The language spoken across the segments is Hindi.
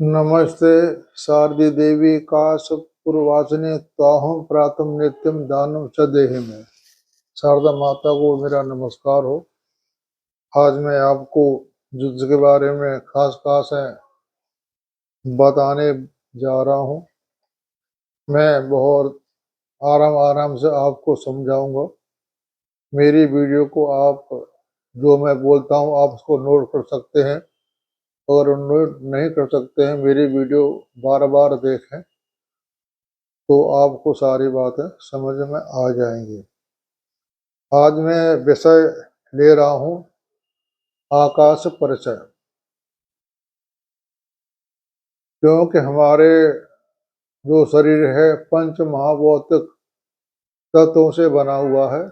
नमस्ते शारदी देवी काशपूर्वासिनी ताहम प्रातम नित्यम दानम च देहि में। शारदा माता को मेरा नमस्कार हो। आज मैं आपको युद्ध के बारे में खास खास है बताने जा रहा हूँ। मैं बहुत आराम आराम से आपको समझाऊंगा। मेरी वीडियो को आप जो मैं बोलता हूँ आप उसको नोट कर सकते हैं। अगर नोट नहीं कर सकते हैं मेरी वीडियो बार बार देखें तो आपको सारी बातें समझ में आ जाएंगी। आज मैं विषय ले रहा हूं आकाश परिचय। क्योंकि हमारे जो शरीर है पंच महाभौतिक तत्वों से बना हुआ है।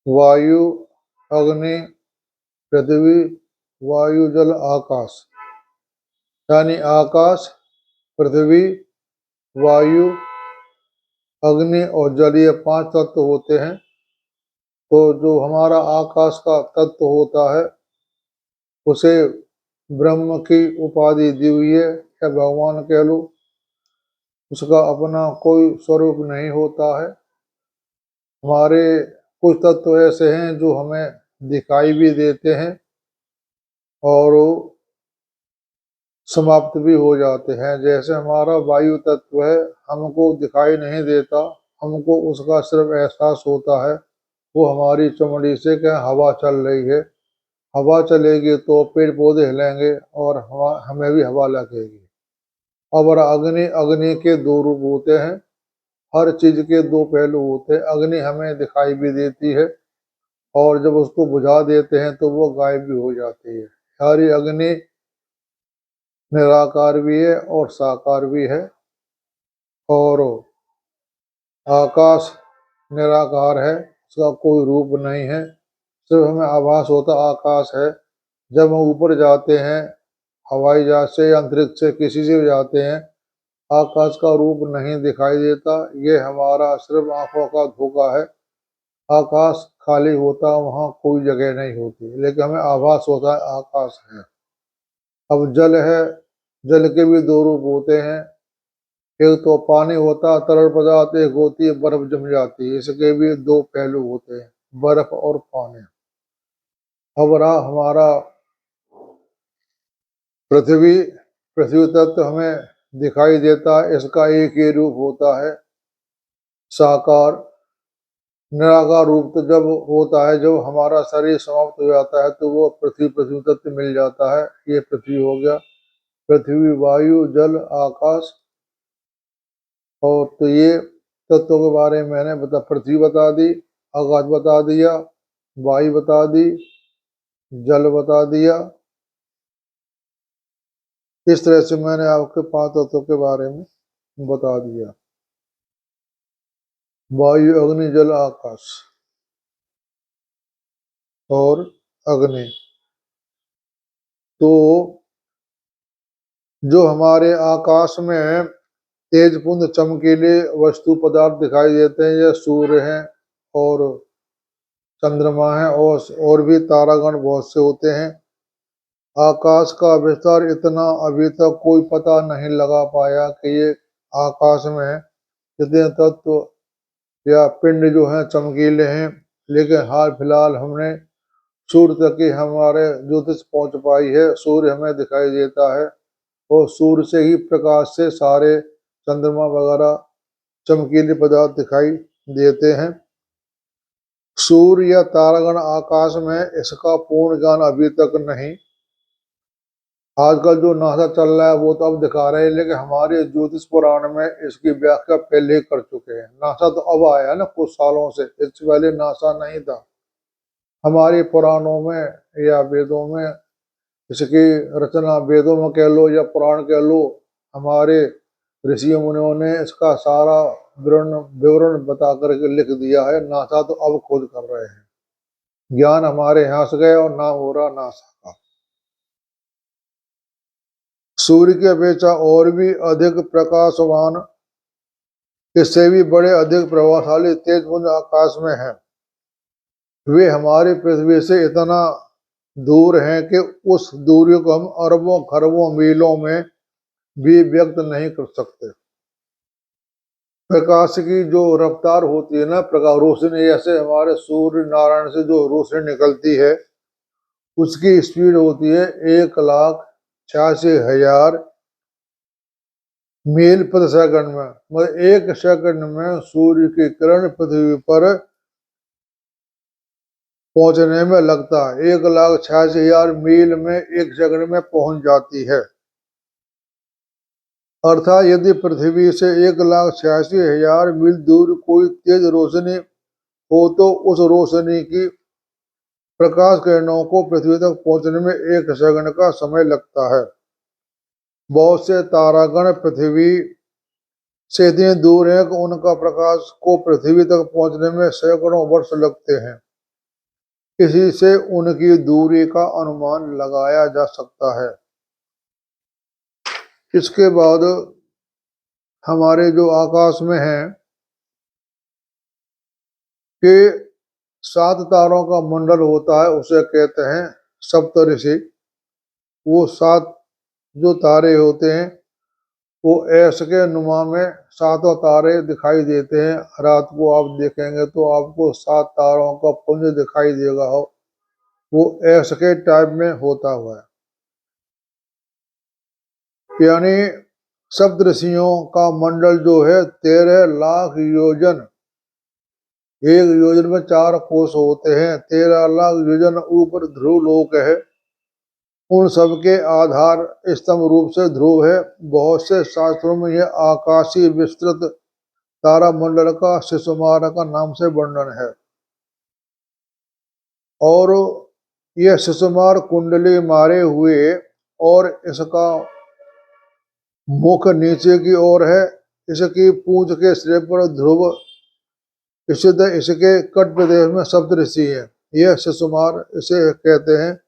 वायु, अग्नि, पृथ्वी, वायु, जल, आकाश। यानी आकाश, पृथ्वी, वायु, अग्नि और जल, ये 5 तत्व होते हैं। तो जो हमारा आकाश का तत्व होता है उसे ब्रह्म की उपाधि दी हुई है या भगवान कह लो। उसका अपना कोई स्वरूप नहीं होता है। हमारे कुछ तत्व ऐसे हैं जो हमें दिखाई भी देते हैं और समाप्त भी हो जाते हैं। जैसे हमारा वायु तत्व है, हमको दिखाई नहीं देता, हमको उसका सिर्फ एहसास होता है। वो हमारी चमड़ी से क्या हवा चल रही है, हवा चलेगी तो पेड़ पौधे हिलेंगे और हमें भी हवा लगेगी। और अग्नि, अग्नि के 2 रूप होते हैं। हर चीज के 2 पहलू होते हैं। अग्नि हमें दिखाई भी देती है और जब उसको बुझा देते हैं तो वो गायब भी हो जाती है। सारी अग्नि निराकार भी है और साकार भी है। और आकाश निराकार है, उसका कोई रूप नहीं है, सिर्फ हमें आभास होता आकाश है। जब हम ऊपर जाते हैं हवाई जहाज से या अंतरिक्ष से किसी से भी जाते हैं, आकाश का रूप नहीं दिखाई देता। ये हमारा सिर्फ आंखों का धोखा है। आकाश खाली होता, वहां कोई जगह नहीं होती, लेकिन हमें आभास होता है आकाश है। अब जल है, जल के भी 2 रूप होते हैं। एक तो पानी होता तरल पदार्थ, एक होती है बर्फ जम जाती है। इसके भी 2 पहलू होते हैं, बर्फ और पानी। अब रहा हमारा पृथ्वी। पृथ्वी तत्व हमें दिखाई देता है, इसका एक ही रूप होता है साकार। निराकार रूप तो जब होता है, जब हमारा शरीर समाप्त हो जाता है तो वो पृथ्वी पृथ्वी तत्व मिल जाता है। ये पृथ्वी हो गया। पृथ्वी, वायु, जल, आकाश। और तो ये तत्वों के बारे में मैंने पृथ्वी बता दी, आकाश बता दिया, वायु बता दी, जल बता दिया। इस तरह से मैंने आपके 5 तत्वों के बारे में बता दिया। वायु, अग्नि, जल, आकाश और अग्नि। तो जो हमारे आकाश में तेजपुंज चमकीले वस्तु पदार्थ दिखाई देते हैं, ये सूर्य हैं और चंद्रमा है और भी तारागण बहुत से होते हैं। आकाश का विस्तार इतना अभी तक कोई पता नहीं लगा पाया कि ये आकाश में कितने तत्व या पिंड जो हैं चमकीले हैं। लेकिन हाल फिलहाल हमने सूर्य तक ही हमारे ज्योतिष पहुंच पाई है। सूर्य हमें दिखाई देता है और सूर्य से ही प्रकाश से सारे चंद्रमा वगैरह चमकीले पदार्थ दिखाई देते हैं। सूर्य या तारागण आकाश में, इसका पूर्ण ज्ञान अभी तक नहीं। आजकल जो नासा चल रहा है वो तो अब दिखा रहे हैं, लेकिन हमारे ज्योतिष पुराण में इसकी व्याख्या पहले ही कर चुके हैं। नासा तो अब आया है ना कुछ सालों से, इससे पहले नासा नहीं था। हमारे पुराणों में या वेदों में इसकी रचना, वेदों में कह लो या पुराण कह लो, हमारे ऋषि मुनियों ने इसका सारा विवरण बता करके लिख दिया है। नासा तो अब खोज कर रहे हैं। ज्ञान हमारे यहाँ से गए और नाम हो रहा नासा का। सूर्य की अपेक्षा और भी अधिक प्रकाशवान, इससे भी बड़े अधिक प्रभावशाली तेजपुंज आकाश में है। वे हमारी पृथ्वी से इतना दूर हैं कि उस दूरी को हम अरबों खरबों मीलों में भी व्यक्त नहीं कर सकते। प्रकाश की जो रफ्तार होती है ना, प्रकाश रोशनी, जैसे हमारे सूर्य नारायण से जो रोशनी निकलती है उसकी स्पीड होती है 1,86,000 मील प्रति सेकंड में। मतलब 1 सेकंड में सूर्य की किरण पृथ्वी पर पहुंचने में लगता है। 1,86,000 मील में 1 सेकंड में पहुंच जाती है। अर्थात यदि पृथ्वी से 1,86,000 मील दूर कोई तेज रोशनी हो तो उस रोशनी की प्रकाश किरणों को पृथ्वी तक पहुंचने में 1 सेकंड का समय लगता है। बहुत से तारागण पृथ्वी से इतने दूर हैं कि उनका प्रकाश को पृथ्वी तक पहुंचने में सैकड़ों वर्ष लगते हैं। इसी से उनकी दूरी का अनुमान लगाया जा सकता है। इसके बाद हमारे जो आकाश में है कि 7 तारों का मंडल होता है, उसे कहते हैं सप्तऋषि। वो 7 जो तारे होते हैं वो ऐश के नुमा में 7 तारे दिखाई देते हैं। रात को आप देखेंगे तो आपको 7 तारों का पुंज दिखाई देगा हो, वो ऐश के टाइप में होता हुआ है। यानी सप्तऋषियों का मंडल जो है 13 लाख योजन, एक योजन में 4 कोस होते हैं। 13 लाख योजन ऊपर ध्रुव लोक है। उन सबके आधार स्तंभ रूप से ध्रुव है। बहुत से शास्त्रों में यह आकाशीय विस्तृत तारा मंडल का शिशुमार का नाम से वर्णन है। और यह शिशुमार कुंडली मारे हुए और इसका मुख नीचे की ओर है। इसकी पूंछ के सिरे पर ध्रुव स्थित है। इसके कट प्रदेश में सप्तऋषि है। यह शिशुमार, इसे कहते हैं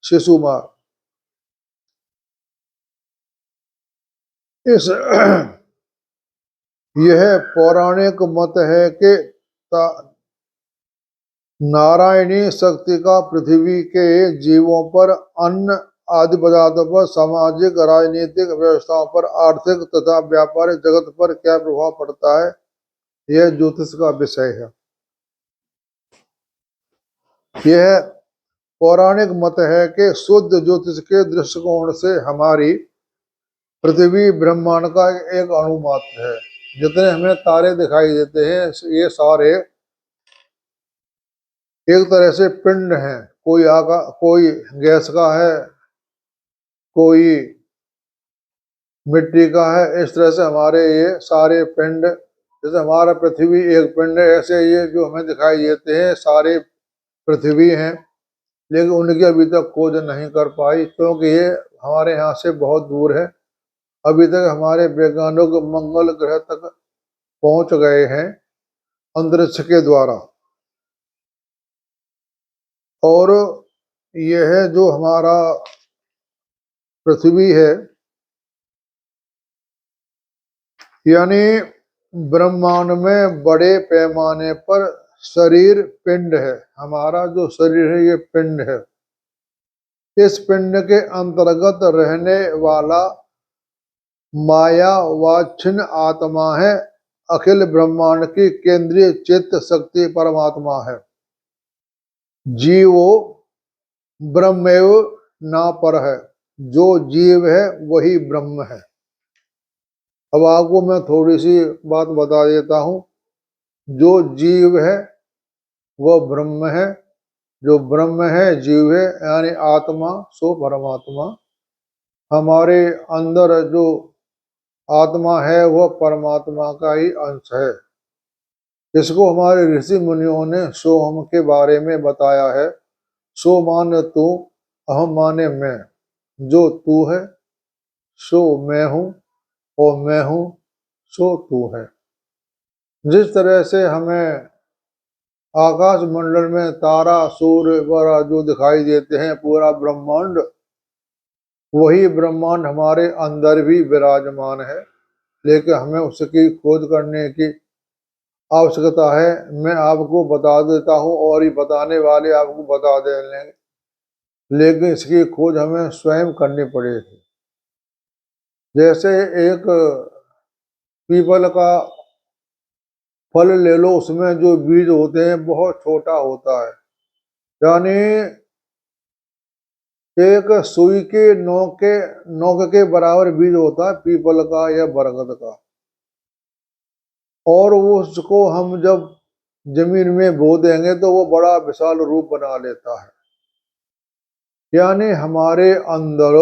शिशुमार। इस यह पौराणिक मत है कि नारायणी शक्ति का पृथ्वी के जीवों पर, अन्न आदि पदार्थों पर, सामाजिक राजनीतिक व्यवस्थाओं पर, आर्थिक तथा व्यापारिक जगत पर क्या प्रभाव पड़ता है, यह ज्योतिष का विषय है। यह पौराणिक मत है कि शुद्ध ज्योतिष के दृष्टिकोण से हमारी पृथ्वी ब्रह्मांड का एक अणु मात्र है। जितने हमें तारे दिखाई देते हैं ये सारे एक तरह से पिंड हैं। कोई गैस का है, कोई मिट्टी का है। इस तरह से हमारे ये सारे पिंड, जैसे हमारा पृथ्वी एक पिंड है, ऐसे ये जो हमें दिखाई देते हैं सारे पृथ्वी हैं। लेकिन उनकी अभी तक खोज नहीं कर पाई क्योंकि ये हमारे यहाँ से बहुत दूर है। अभी तक हमारे वैज्ञानिक मंगल ग्रह तक पहुंच गए हैं अंतरिक्ष के द्वारा। और यह जो हमारा पृथ्वी है यानी ब्रह्मांड में बड़े पैमाने पर शरीर पिंड है। हमारा जो शरीर है ये पिंड है। इस पिंड के अंतर्गत रहने वाला मायावाच्छिन्न आत्मा है। अखिल ब्रह्मांड की केंद्रीय चित्त शक्ति परमात्मा है। जीवो ब्रह्मेव ना पर है। जो जीव है वही ब्रह्म है। अब आपको मैं थोड़ी सी बात बता देता हूं। जो जीव है वह ब्रह्म है, जो ब्रह्म है जीव है, यानी आत्मा सो परमात्मा। हमारे अंदर जो आत्मा है वह परमात्मा का ही अंश है। इसको हमारे ऋषि मुनियों ने सोहम के बारे में बताया है। सो माने तू, अहम माने मैं। जो तू है सो मैं हूं और मैं हूं सो तू है। जिस तरह से हमें आकाश मंडल में तारा सूर्य वगैरह जो दिखाई देते हैं पूरा ब्रह्मांड, वही ब्रह्मांड हमारे अंदर भी विराजमान है। लेकिन हमें उसकी खोज करने की आवश्यकता है। मैं आपको बता देता हूँ और ये बताने वाले आपको बता देंगे। लेकिन इसकी खोज हमें स्वयं करनी पड़ेगी। जैसे एक पीपल का फल ले लो, उसमें जो बीज होते हैं बहुत छोटा होता है, यानी एक सुई के नोक के बराबर बीज होता है पीपल का या बरगद का। और उसको हम जब जमीन में बो देंगे तो वो बड़ा विशाल रूप बना लेता है। यानी हमारे अंदर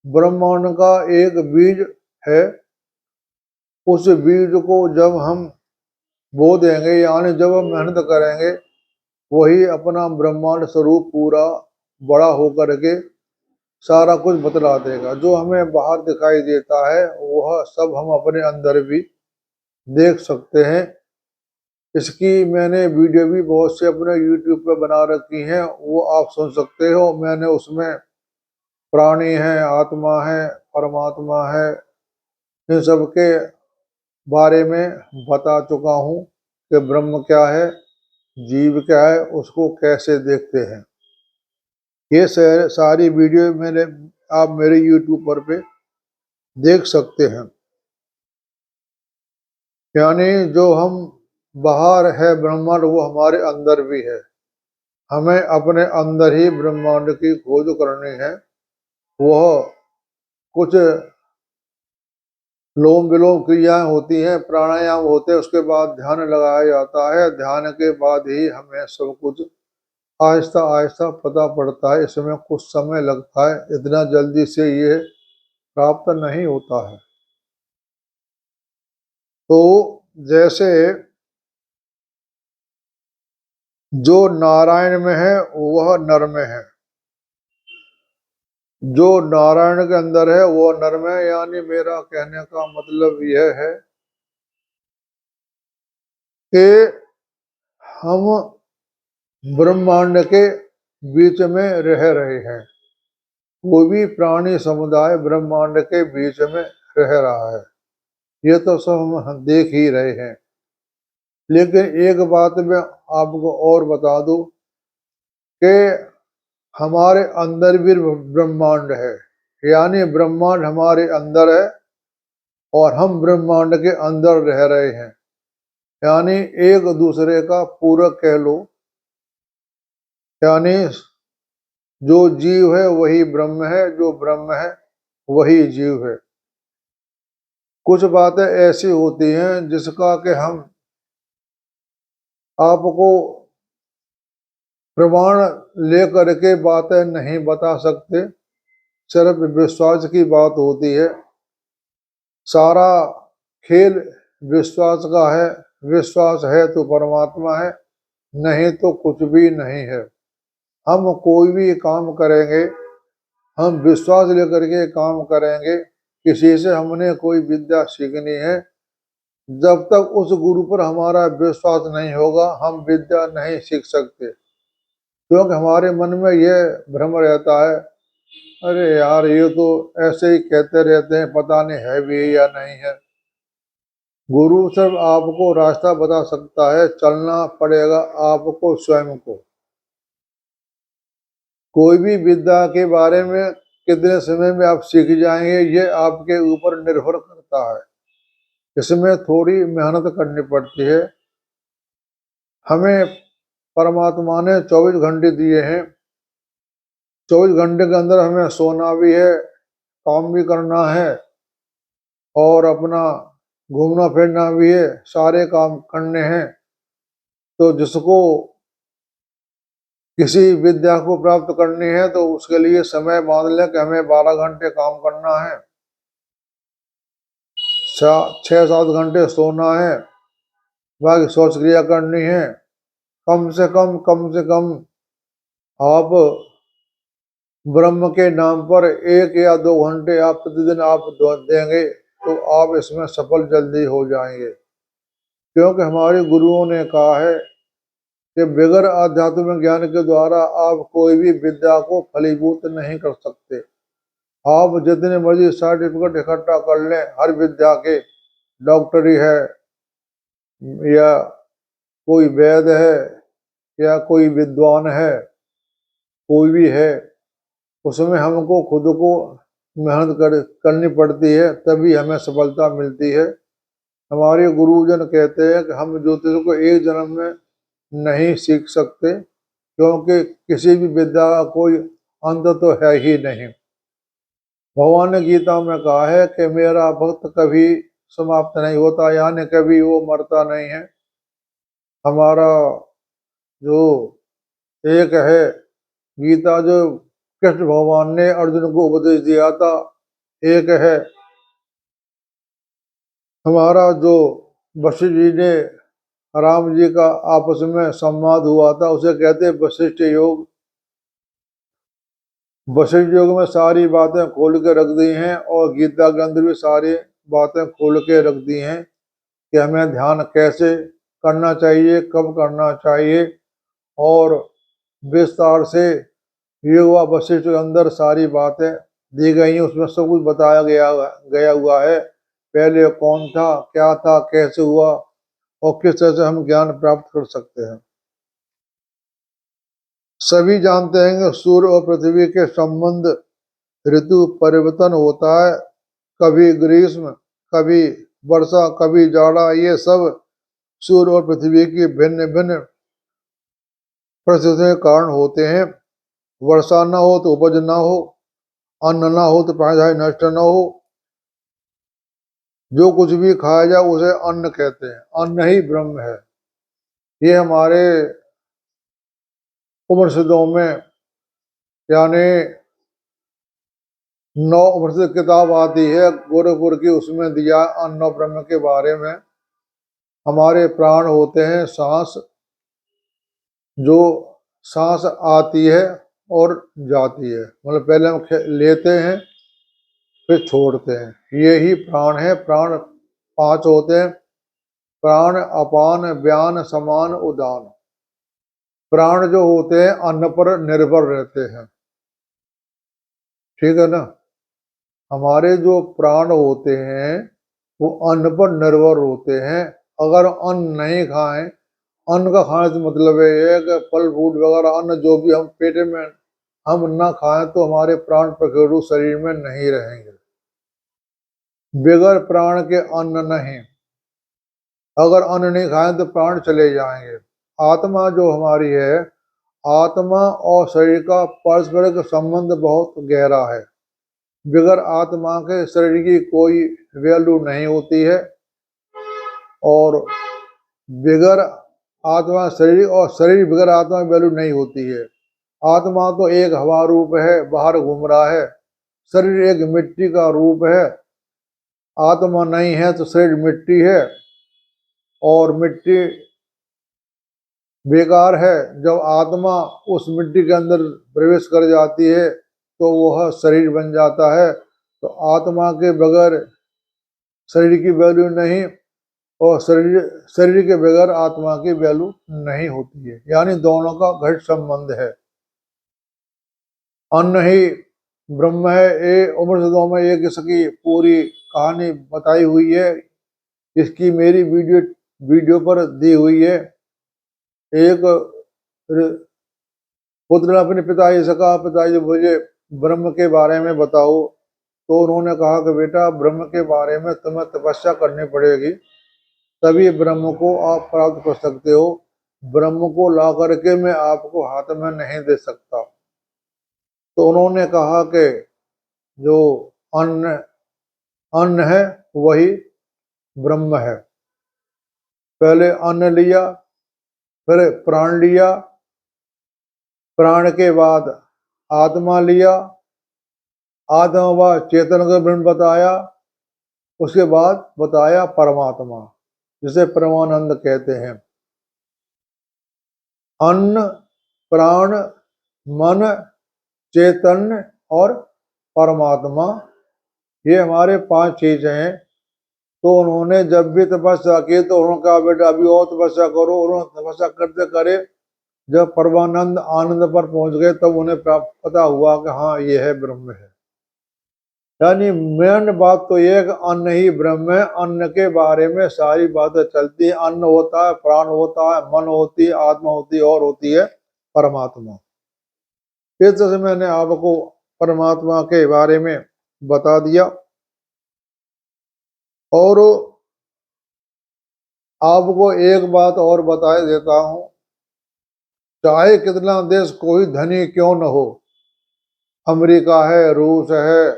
ब्रह्मांड का एक बीज है। उस बीज को जब हम बो देंगे, यानी जब हम मेहनत करेंगे, वही अपना ब्रह्मांड स्वरूप पूरा बड़ा होकर के सारा कुछ बतला देगा। जो हमें बाहर दिखाई देता है वह सब हम अपने अंदर भी देख सकते हैं। इसकी मैंने वीडियो भी बहुत से अपने YouTube पे बना रखी हैं, वो आप सुन सकते हो। मैंने उसमें प्राणी है, आत्मा है, परमात्मा है, इन सब के बारे में बता चुका हूँ कि ब्रह्म क्या है, जीव क्या है, उसको कैसे देखते हैं। ये सारी वीडियो आप मेरे YouTube पर देख सकते हैं। यानी जो हम बाहर है ब्रह्मांड, वो हमारे अंदर भी है। हमें अपने अंदर ही ब्रह्मांड की खोज करनी है। वह कुछ लोम विलोम क्रियाएं होती हैं, प्राणायाम होते हैं, उसके बाद ध्यान लगाया जाता है। ध्यान के बाद ही हमें सब कुछ आहिस्ता आहिस्ता पता पड़ता है। इसमें कुछ समय लगता है, इतना जल्दी से ये प्राप्त नहीं होता है। तो जैसे जो नारायण में है वह नर में है, जो नारायण के अंदर है वो नर में है। यानी मेरा कहने का मतलब यह है कि हम ब्रह्मांड के बीच में रह रहे हैं। कोई भी प्राणी समुदाय ब्रह्मांड के बीच में रह रहा है, ये तो सब हम देख ही रहे हैं। लेकिन एक बात मैं आपको और बता दूं कि हमारे अंदर भी ब्रह्मांड है। यानी ब्रह्मांड हमारे अंदर है और हम ब्रह्मांड के अंदर रह रहे हैं। यानी एक दूसरे का पूरक कह लो। यानी जो जीव है वही ब्रह्म है, जो ब्रह्म है वही जीव है। कुछ बातें ऐसी होती हैं जिसका कि हम आपको प्रमाण लेकर के बातें नहीं बता सकते, सिर्फ विश्वास की बात होती है। सारा खेल विश्वास का है। विश्वास है तो परमात्मा है, नहीं तो कुछ भी नहीं है। हम कोई भी काम करेंगे, हम विश्वास लेकर के काम करेंगे। किसी से हमने कोई विद्या सीखनी है, जब तक उस गुरु पर हमारा विश्वास नहीं होगा हम विद्या नहीं सीख सकते। क्योंकि हमारे मन में यह भ्रम रहता है, अरे यार ये तो ऐसे ही कहते रहते हैं, पता नहीं है भी या नहीं है। गुरु सिर्फ आपको रास्ता बता सकता है, चलना पड़ेगा आपको स्वयं को। कोई भी विद्या के बारे में कितने समय में आप सीख जाएंगे ये आपके ऊपर निर्भर करता है। इसमें थोड़ी मेहनत करनी पड़ती है। हमें परमात्मा ने 24 घंटे दिए हैं। 24 घंटे के अंदर हमें सोना भी है, काम भी करना है और अपना घूमना फिरना भी है, सारे काम करने हैं। तो जिसको किसी विद्या को प्राप्त करनी है तो उसके लिए समय मान लें कि हमें 12 घंटे काम करना है, 6-7 घंटे सोना है, बाकी सोच क्रिया करनी है। कम से कम आप ब्रह्म के नाम पर 1 या 2 घंटे आप प्रतिदिन आप देंगे तो आप इसमें सफल जल्दी हो जाएंगे। क्योंकि हमारे गुरुओं ने कहा है कि बगैर आध्यात्मिक ज्ञान के द्वारा आप कोई भी विद्या को फलीभूत नहीं कर सकते। आप जितने मर्जी सर्टिफिकेट इकट्ठा कर लें हर विद्या के, डॉक्टरी है या कोई वैद है या कोई विद्वान है, कोई भी है उसमें हमको खुद को मेहनत करनी पड़ती है, तभी हमें सफलता मिलती है। हमारे गुरुजन कहते हैं कि हम ज्योतिष को एक जन्म में नहीं सीख सकते, क्योंकि किसी भी विद्या का कोई अंत तो है ही नहीं। भगवान ने गीता में कहा है कि मेरा भक्त कभी समाप्त नहीं होता, यानी कभी वो मरता नहीं है। हमारा जो एक है गीता जो कृष्ण भगवान ने अर्जुन को उपदेश दिया था, एक है हमारा जो वशिष्ठ जी ने राम जी का आपस में संवाद हुआ था, उसे कहते हैं वशिष्ठ योग। वशिष्ठ योग में सारी बातें खोल के रख दी हैं, और गीता के अंदर भी सारी बातें खोल के रख दी हैं कि हमें ध्यान कैसे करना चाहिए, कब करना चाहिए, और विस्तार से योग वशिष्ठ के अंदर सारी बातें दी गई हैं। उसमें सब कुछ बताया गया हुआ है, पहले कौन था, क्या था, कैसे हुआ, और किस तरह से हम ज्ञान प्राप्त कर सकते हैं। सभी जानते हैं कि सूर्य और पृथ्वी के संबंध ऋतु परिवर्तन होता है, कभी ग्रीष्म, कभी वर्षा, कभी जाड़ा, ये सब सूर्य और पृथ्वी की भिन्न भिन्न परिस्थितियों के कारण होते हैं। वर्षा न हो तो उपज न हो, अन्न न हो तो प्राणी नष्ट न हो। जो कुछ भी खाया जाए उसे अन्न कहते हैं, अन्न ही ब्रह्म है। ये हमारे उपनिषदों में, यानी 9 उपनिषद किताब आती है गोरखपुर की, उसमें दिया अन्न ब्रह्म के बारे में। हमारे प्राण होते हैं सांस, जो सांस आती है और जाती है, मतलब पहले हम लेते हैं फिर छोड़ते हैं, ये ही प्राण है। प्राण 5 होते हैं, प्राण, अपान, व्यान, समान, उदान। प्राण जो होते हैं अन्न पर निर्भर रहते हैं, ठीक है ना। हमारे जो प्राण होते हैं वो अन्न पर निर्भर होते हैं। अगर अन्न नहीं खाएं, अन्न का खाने से मतलब है कि फल फ्रूट वगैरह अन्न जो भी हम पेट में हम ना खाएं तो हमारे प्राण प्रकृति शरीर में नहीं रहेंगे। बगैर प्राण के अन्न नहीं, अगर अन्न नहीं खाएं तो प्राण चले जाएंगे। आत्मा जो हमारी है, आत्मा और शरीर का परस्पर संबंध बहुत गहरा है। बगैर आत्मा के शरीर की कोई वैल्यू नहीं होती है, और बगैर आत्मा शरीर, और शरीर बगैर आत्मा की वैल्यू नहीं होती है। आत्मा तो एक हवा रूप है, बाहर घूम रहा है। शरीर एक मिट्टी का रूप है। आत्मा नहीं है तो शरीर मिट्टी है, और मिट्टी बेकार है। जब आत्मा उस मिट्टी के अंदर प्रवेश कर जाती है तो वह शरीर बन जाता है। तो आत्मा के बगैर शरीर की वैल्यू नहीं, और शरीर के बगैर आत्मा की वैल्यू नहीं होती है, यानी दोनों का घट संबंध है। अन्न ही ब्रह्म है। ये उपनिषदों में एक इसकी पूरी कहानी बताई हुई है, इसकी मेरी वीडियो पर दी हुई है। एक पुत्र ने अपने पिताजी से कहा, पिताजी मुझे ब्रह्म के बारे में बताओ। तो उन्होंने कहा कि बेटा ब्रह्म के बारे में तुम्हें तपस्या करनी पड़ेगी, तभी ब्रह्म को आप प्राप्त कर सकते हो। ब्रह्म को ला करके मैं आपको हाथ में नहीं दे सकता। तो उन्होंने कहा कि जो अन्न अन्न है वही ब्रह्म है। पहले अन्न लिया, फिर प्राण लिया, प्राण के बाद आत्मा लिया, आत्मा बाद चेतन का ब्रह्म बताया, उसके बाद बताया परमात्मा, जिसे परमानंद कहते हैं। अन्न, प्राण, मन, चैतन्य और परमात्मा, ये हमारे 5 चीजें हैं। तो उन्होंने जब भी तपस्या की तो उन्होंने कहा बेटा अभी और तपस्या करो। उन्होंने तपस्या करते करे जब परमानंद आनंद पर पहुंच गए तब उन्हें पता हुआ कि हाँ ये है ब्रह्म है। यानी मेन बात तो ये है कि अन्न ही ब्रह्म है। अन्न के बारे में सारी बातें चलती है। अन्न होता है, प्राण होता है, मन होती है, आत्मा होती है, और होती है परमात्मा। इस तरह से मैंने आपको परमात्मा के बारे में बता दिया। और आपको एक बात और बता देता हूं, चाहे कितना देश कोई धनी क्यों न हो, अमेरिका है, रूस है,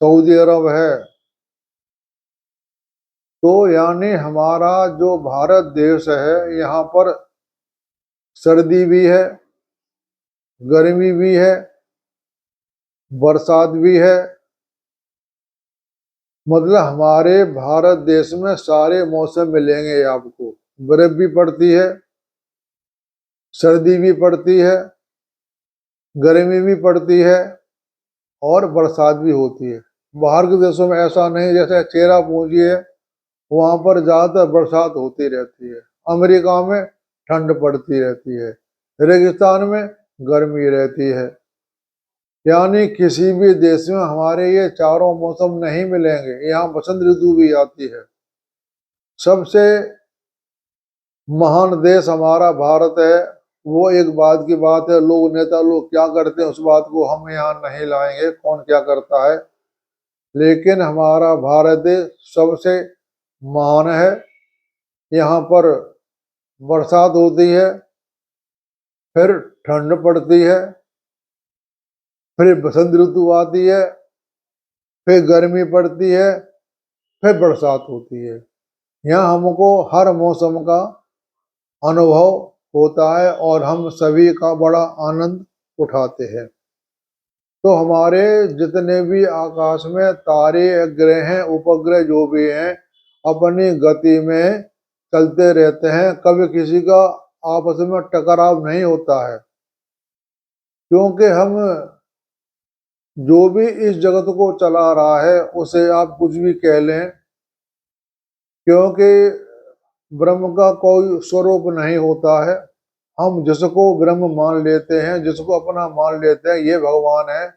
सऊदी अरब है, तो यानी हमारा जो भारत देश है, यहाँ पर सर्दी भी है, गर्मी भी है, बरसात भी है। मतलब हमारे भारत देश में सारे मौसम मिलेंगे आपको। बर्फ भी पड़ती है, सर्दी भी पड़ती है, गर्मी भी पड़ती है और बरसात भी होती है। बाहर के देशों में ऐसा नहीं, जैसे चेरापूंजी है, वहां पर ज्यादातर बरसात होती रहती है। अमेरिका में ठंड पड़ती रहती है, रेगिस्तान में गर्मी रहती है। यानी किसी भी देश में हमारे ये चारों मौसम नहीं मिलेंगे। यहाँ बसंत ऋतु भी आती है। सबसे महान देश हमारा भारत है। वो एक बात की बात है, लोग नेता लोग क्या करते हैं उस बात को हम यहाँ नहीं लाएंगे, कौन क्या करता है, लेकिन हमारा भारत देश सबसे महान है। यहाँ पर बरसात होती है, फिर ठंड पड़ती है, फिर बसंत ऋतु आती है, फिर गर्मी पड़ती है, फिर बरसात होती है। यहाँ हमको हर मौसम का अनुभव होता है और हम सभी का बड़ा आनंद उठाते हैं। तो हमारे जितने भी आकाश में तारे, ग्रह हैं, उपग्रह जो भी हैं, अपनी गति में चलते रहते हैं। कभी किसी का आपस में टकराव नहीं होता है, क्योंकि हम जो भी इस जगत को चला रहा है उसे आप कुछ भी कह लें, क्योंकि ब्रह्म का कोई स्वरूप नहीं होता है। हम जिसको ब्रह्म मान लेते हैं, जिसको अपना मान लेते हैं, ये भगवान है,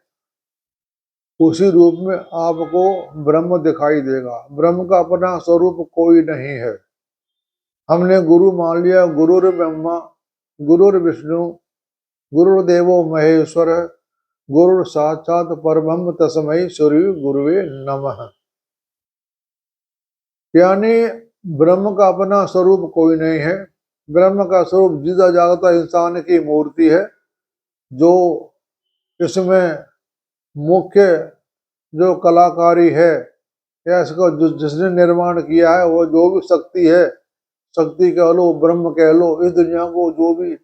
उसी रूप में आपको ब्रह्म दिखाई देगा। ब्रह्म का अपना स्वरूप कोई नहीं है। हमने गुरु मान लिया, गुरुर ब्रह्मा गुरुर विष्णु गुरुर्देवो महेश्वर गुरु साक्षात परब्रह्म तस्मै श्री गुरुवे नमः। यानी ब्रह्म का अपना स्वरूप कोई नहीं है। ब्रह्म का स्वरूप जीता जागता इंसान की मूर्ति है। जो इसमें मुख्य जो कलाकारी है, या इसको जिसने निर्माण किया है, वो जो भी शक्ति है, शक्ति कह लो, ब्रह्म कह लो, इस दुनिया को जो भी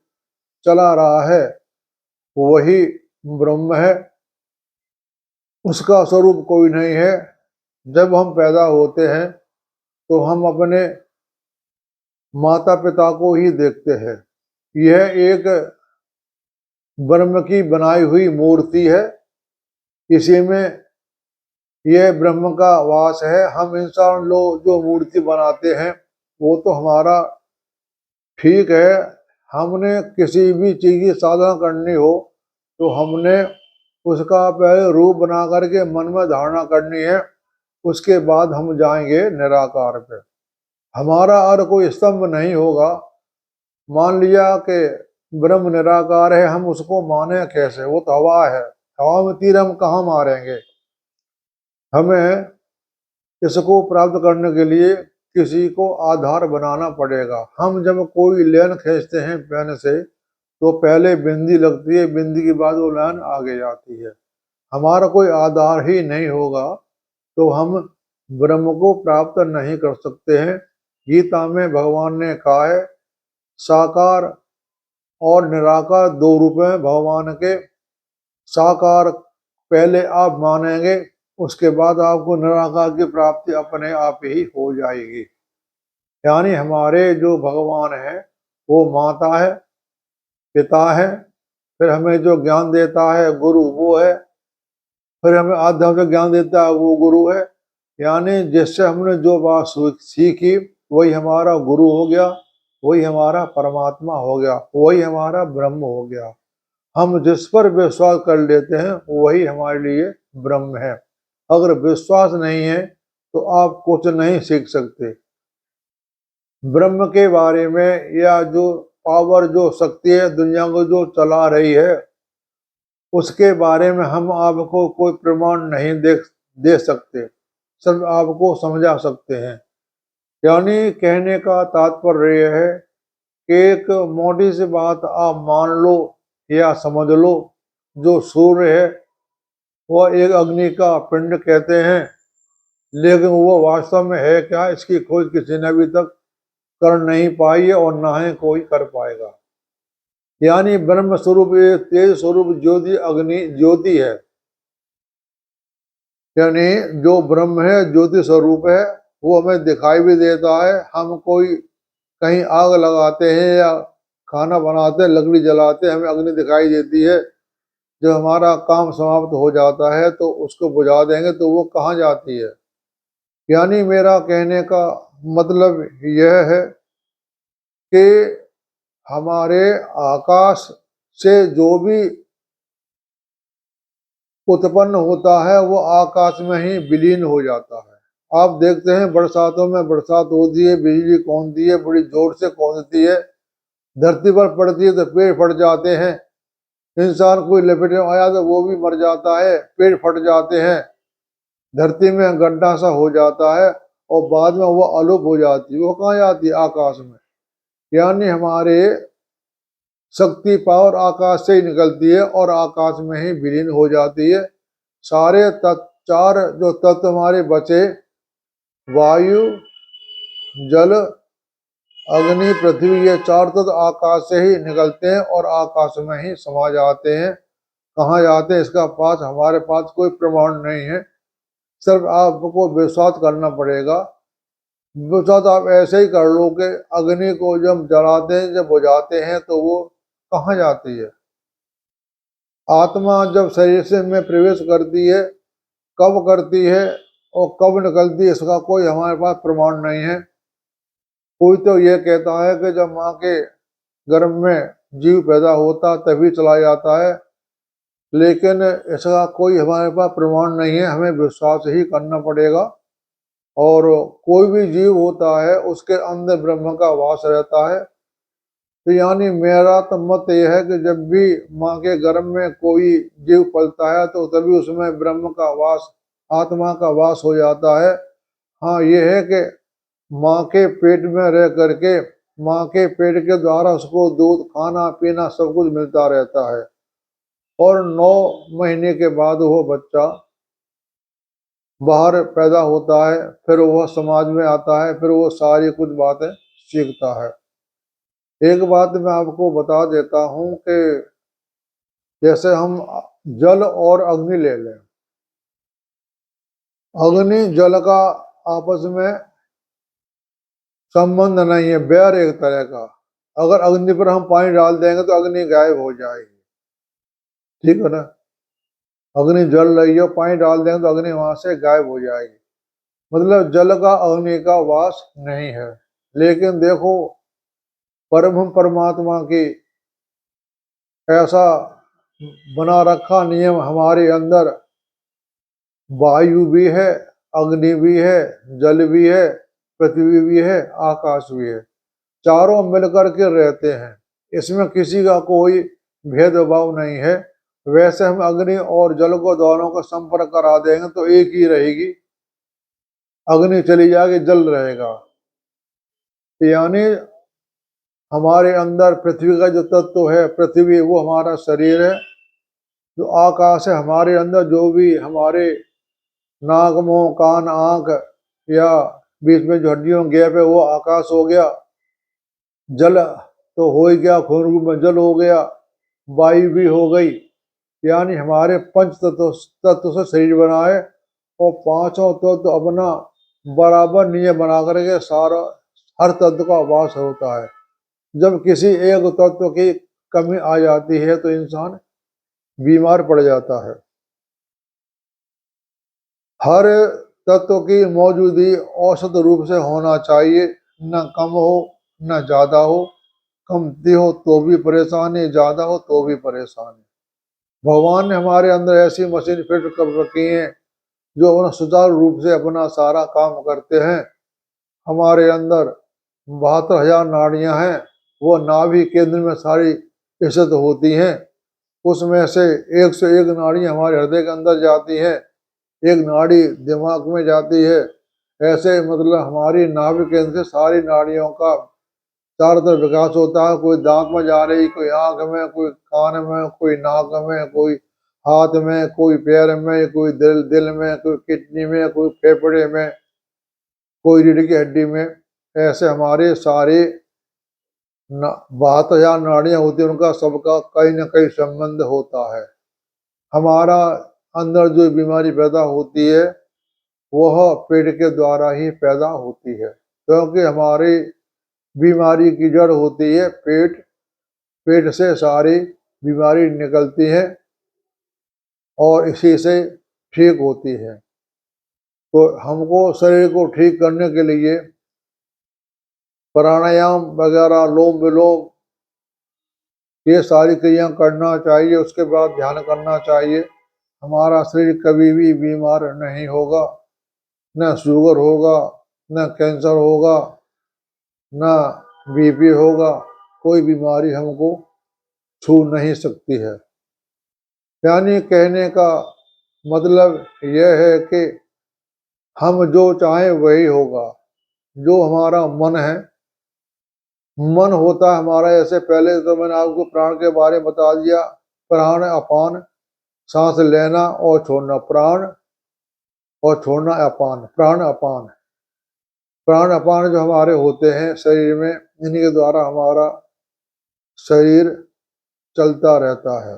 चला रहा है वही ब्रह्म है। उसका स्वरूप कोई नहीं है। जब हम पैदा होते हैं तो हम अपने माता पिता को ही देखते हैं। यह एक ब्रह्म की बनाई हुई मूर्ति है। इसी में यह ब्रह्म का वास है। हम इंसान लोग जो मूर्ति बनाते हैं वो तो हमारा ठीक है। हमने किसी भी चीज की साधना करनी हो तो हमने उसका पहले रूप बना करके मन में धारणा करनी है, उसके बाद हम जाएंगे निराकार पे। हमारा और कोई स्तंभ नहीं होगा। मान लिया कि ब्रह्म निराकार है, हम उसको माने कैसे? वो तो हवा है, हवा में तीर हम कहाँ मारेंगे? हमें इसको प्राप्त करने के लिए किसी को आधार बनाना पड़ेगा। हम जब कोई लाइन खींचते हैं पेन से तो पहले बिंदी लगती है, बिंदी के बाद वो लाइन आगे जाती है। हमारा कोई आधार ही नहीं होगा तो हम ब्रह्म को प्राप्त नहीं कर सकते हैं। गीता में भगवान ने कहा है, साकार और निराकार दो रूप हैं भगवान के। साकार पहले आप मानेंगे, उसके बाद आपको निराकार की प्राप्ति अपने आप ही हो जाएगी। यानी हमारे जो भगवान है वो माता है, पिता है, फिर हमें जो ज्ञान देता है गुरु वो है, फिर हमें आध्यात्मिक ज्ञान देता है वो गुरु है। यानी जिससे हमने जो बात सीखी वही हमारा गुरु हो गया, वही हमारा परमात्मा हो गया, वही हमारा ब्रह्म हो गया। हम जिस पर विश्वास कर लेते हैं वही हमारे लिए ब्रह्म है। अगर विश्वास नहीं है तो आप कुछ नहीं सीख सकते। ब्रह्म के बारे में या जो पावर, जो शक्ति है दुनिया को जो चला रही है, उसके बारे में हम आपको कोई प्रमाण नहीं दे सकते, सिर्फ आपको समझा सकते हैं। यानी कहने का तात्पर्य यह है कि एक मोटी सी बात आप मान लो या समझ लो, जो सूर्य है वह एक अग्नि का पिंड कहते हैं, लेकिन वो वास्तव में है क्या, इसकी खोज किसी ने अभी तक कर नहीं पाई है और ना ही कोई कर पाएगा। यानी ब्रह्म स्वरूप ये तेज स्वरूप ज्योति अग्नि ज्योति है, यानी जो ब्रह्म है ज्योति स्वरूप है, वो हमें दिखाई भी देता है। हम कोई कहीं आग लगाते हैं या खाना बनाते हैं, लकड़ी जलाते हैं, हमें अग्नि दिखाई देती है। जब हमारा काम समाप्त हो जाता है तो उसको बुझा देंगे तो वो कहाँ जाती है। यानी मेरा कहने का मतलब यह है कि हमारे आकाश से जो भी उत्पन्न होता है वो आकाश में ही विलीन हो जाता है। आप देखते हैं बरसातों में बरसात होती है, बिजली कौंधती है, बड़ी जोर से कौंधती है, धरती पर पड़ती है तो पेड़ फट जाते हैं, इंसान कोई लपेटे में आया तो वो भी मर जाता है, पेड़ फट जाते हैं, धरती में गड्ढा सा हो जाता है और बाद में वो अलुप हो जाती है। वो कहाँ जाती है? आकाश में। यानी हमारे शक्ति पावर आकाश से ही निकलती है और आकाश में ही विलीन हो जाती है। सारे चार जो तत्व हमारे बचे, वायु, जल, अग्नि, पृथ्वी, ये चार तत्व आकाश से ही निकलते हैं और आकाश में ही समा जाते हैं। कहाँ जाते हैं इसका हमारे पास कोई प्रमाण नहीं है, सिर्फ आपको विश्वास करना पड़ेगा। विश्वास आप ऐसे ही कर लो कि अग्नि को जब जलाते हैं, जब बुझाते हैं तो वो कहाँ जाती है। आत्मा जब शरीर से में प्रवेश करती है, कब करती है और कब निकलती है, इसका कोई हमारे पास प्रमाण नहीं है। कोई तो ये कहता है कि जब माँ के गर्भ में जीव पैदा होता तभी चला जाता है, लेकिन इसका कोई हमारे पास प्रमाण नहीं है, हमें विश्वास ही करना पड़ेगा। और कोई भी जीव होता है उसके अंदर ब्रह्म का वास रहता है। तो यानी मेरा तो मत यह है कि जब भी माँ के गर्भ में कोई जीव पलता है तो तभी उसमें ब्रह्म का वास, आत्मा का वास हो जाता है। हाँ, ये है कि माँ के पेट में रह करके माँ के पेट के द्वारा उसको दूध, खाना पीना सब कुछ मिलता रहता है और 9 महीने के बाद वो बच्चा बाहर पैदा होता है, फिर वह समाज में आता है, फिर वो सारी कुछ बातें सीखता है। एक बात मैं आपको बता देता हूँ कि जैसे हम जल और अग्नि ले लें, अग्नि जल का आपस में संबंध नहीं है, बैर एक तरह का। अगर अग्नि पर हम पानी डाल देंगे तो अग्नि गायब हो जाएगी, ठीक है ना। अग्नि जल रही है, पानी डाल देंगे तो अग्नि वहां से गायब हो जाएगी, मतलब जल का अग्नि का वास नहीं है। लेकिन देखो परमात्मा की ऐसा बना रखा नियम, हमारे अंदर वायु भी है, अग्नि भी है, जल भी है, पृथ्वी भी है, आकाश भी है, चारों मिलकर के रहते हैं। इसमें किसी का कोई भेदभाव नहीं है। वैसे हम अग्नि और जल को दोनों का संपर्क करा देंगे तो एक ही रहेगी, अग्नि चली जाएगी, जल रहेगा। यानी हमारे अंदर पृथ्वी का जो तत्व है, पृथ्वी वो हमारा शरीर है। जो आकाश है हमारे अंदर, जो भी हमारे नाक, मुंह, कान, आंख या बीच में जो हड्डियों गैप है वो आकाश हो गया। जल तो हो ही गया, खून रूप में जल हो गया, वायु भी हो गई। यानी हमारे पंच तत्व से शरीर बना है और पांचों तत्व अपना बराबर नियम बना करके सारा हर तत्व का वास होता है। जब किसी एक तत्व की कमी आ जाती है तो इंसान बीमार पड़ जाता है। हर तत्व की मौजूदगी औसत रूप से होना चाहिए, न कम हो न ज्यादा हो। कमती हो तो भी परेशानी, ज्यादा हो तो भी परेशानी। भगवान ने हमारे अंदर ऐसी मशीन फिट कर रखी है जो अपना सुचारू रूप से अपना सारा काम करते हैं। हमारे अंदर 72,000 नाड़ियां हैं, वो नाभि केंद्र में सारी स्थित होती हैं। उसमें से 101 नाड़ी हमारे हृदय के अंदर जाती है, एक नाड़ी दिमाग में जाती है। ऐसे मतलब हमारी नाभि केंद्र से सारी नाड़ियों का चारों तरफ विकास होता है। कोई दांत में जा रही, कोई आंख में, कोई कान में, कोई नाक में, कोई हाथ में, कोई पैर में, कोई दिल में, कोई किडनी में, कोई फेफड़े में, कोई रीढ़ की हड्डी में। ऐसे हमारे सारे 72,000 नाड़ियां होती हैं, उनका सबका कहीं न कहीं संबंध होता है। हमारा अंदर जो बीमारी पैदा होती है वह पेट के द्वारा ही पैदा होती है, क्योंकि हमारी बीमारी की जड़ होती है पेट। पेट से सारी बीमारी निकलती है और इसी से ठीक होती है। तो हमको शरीर को ठीक करने के लिए प्राणायाम वगैरह, लोम विलोम, ये सारी क्रिया करना चाहिए। उसके बाद ध्यान करना चाहिए। हमारा शरीर कभी भी बीमार नहीं होगा, न शुगर होगा, न कैंसर होगा, न बीपी होगा। कोई बीमारी हमको छू नहीं सकती है। यानी कहने का मतलब यह है कि हम जो चाहें वही होगा। जो हमारा मन है, मन होता है हमारा। ऐसे पहले तो मैंने आपको प्राण के बारे में बता दिया। प्राण अपान, सांस लेना और छोड़ना, प्राण और छोड़ना अपान, प्राण अपान। प्राण अपान जो हमारे होते हैं शरीर में, इन्हीं के द्वारा हमारा शरीर चलता रहता है।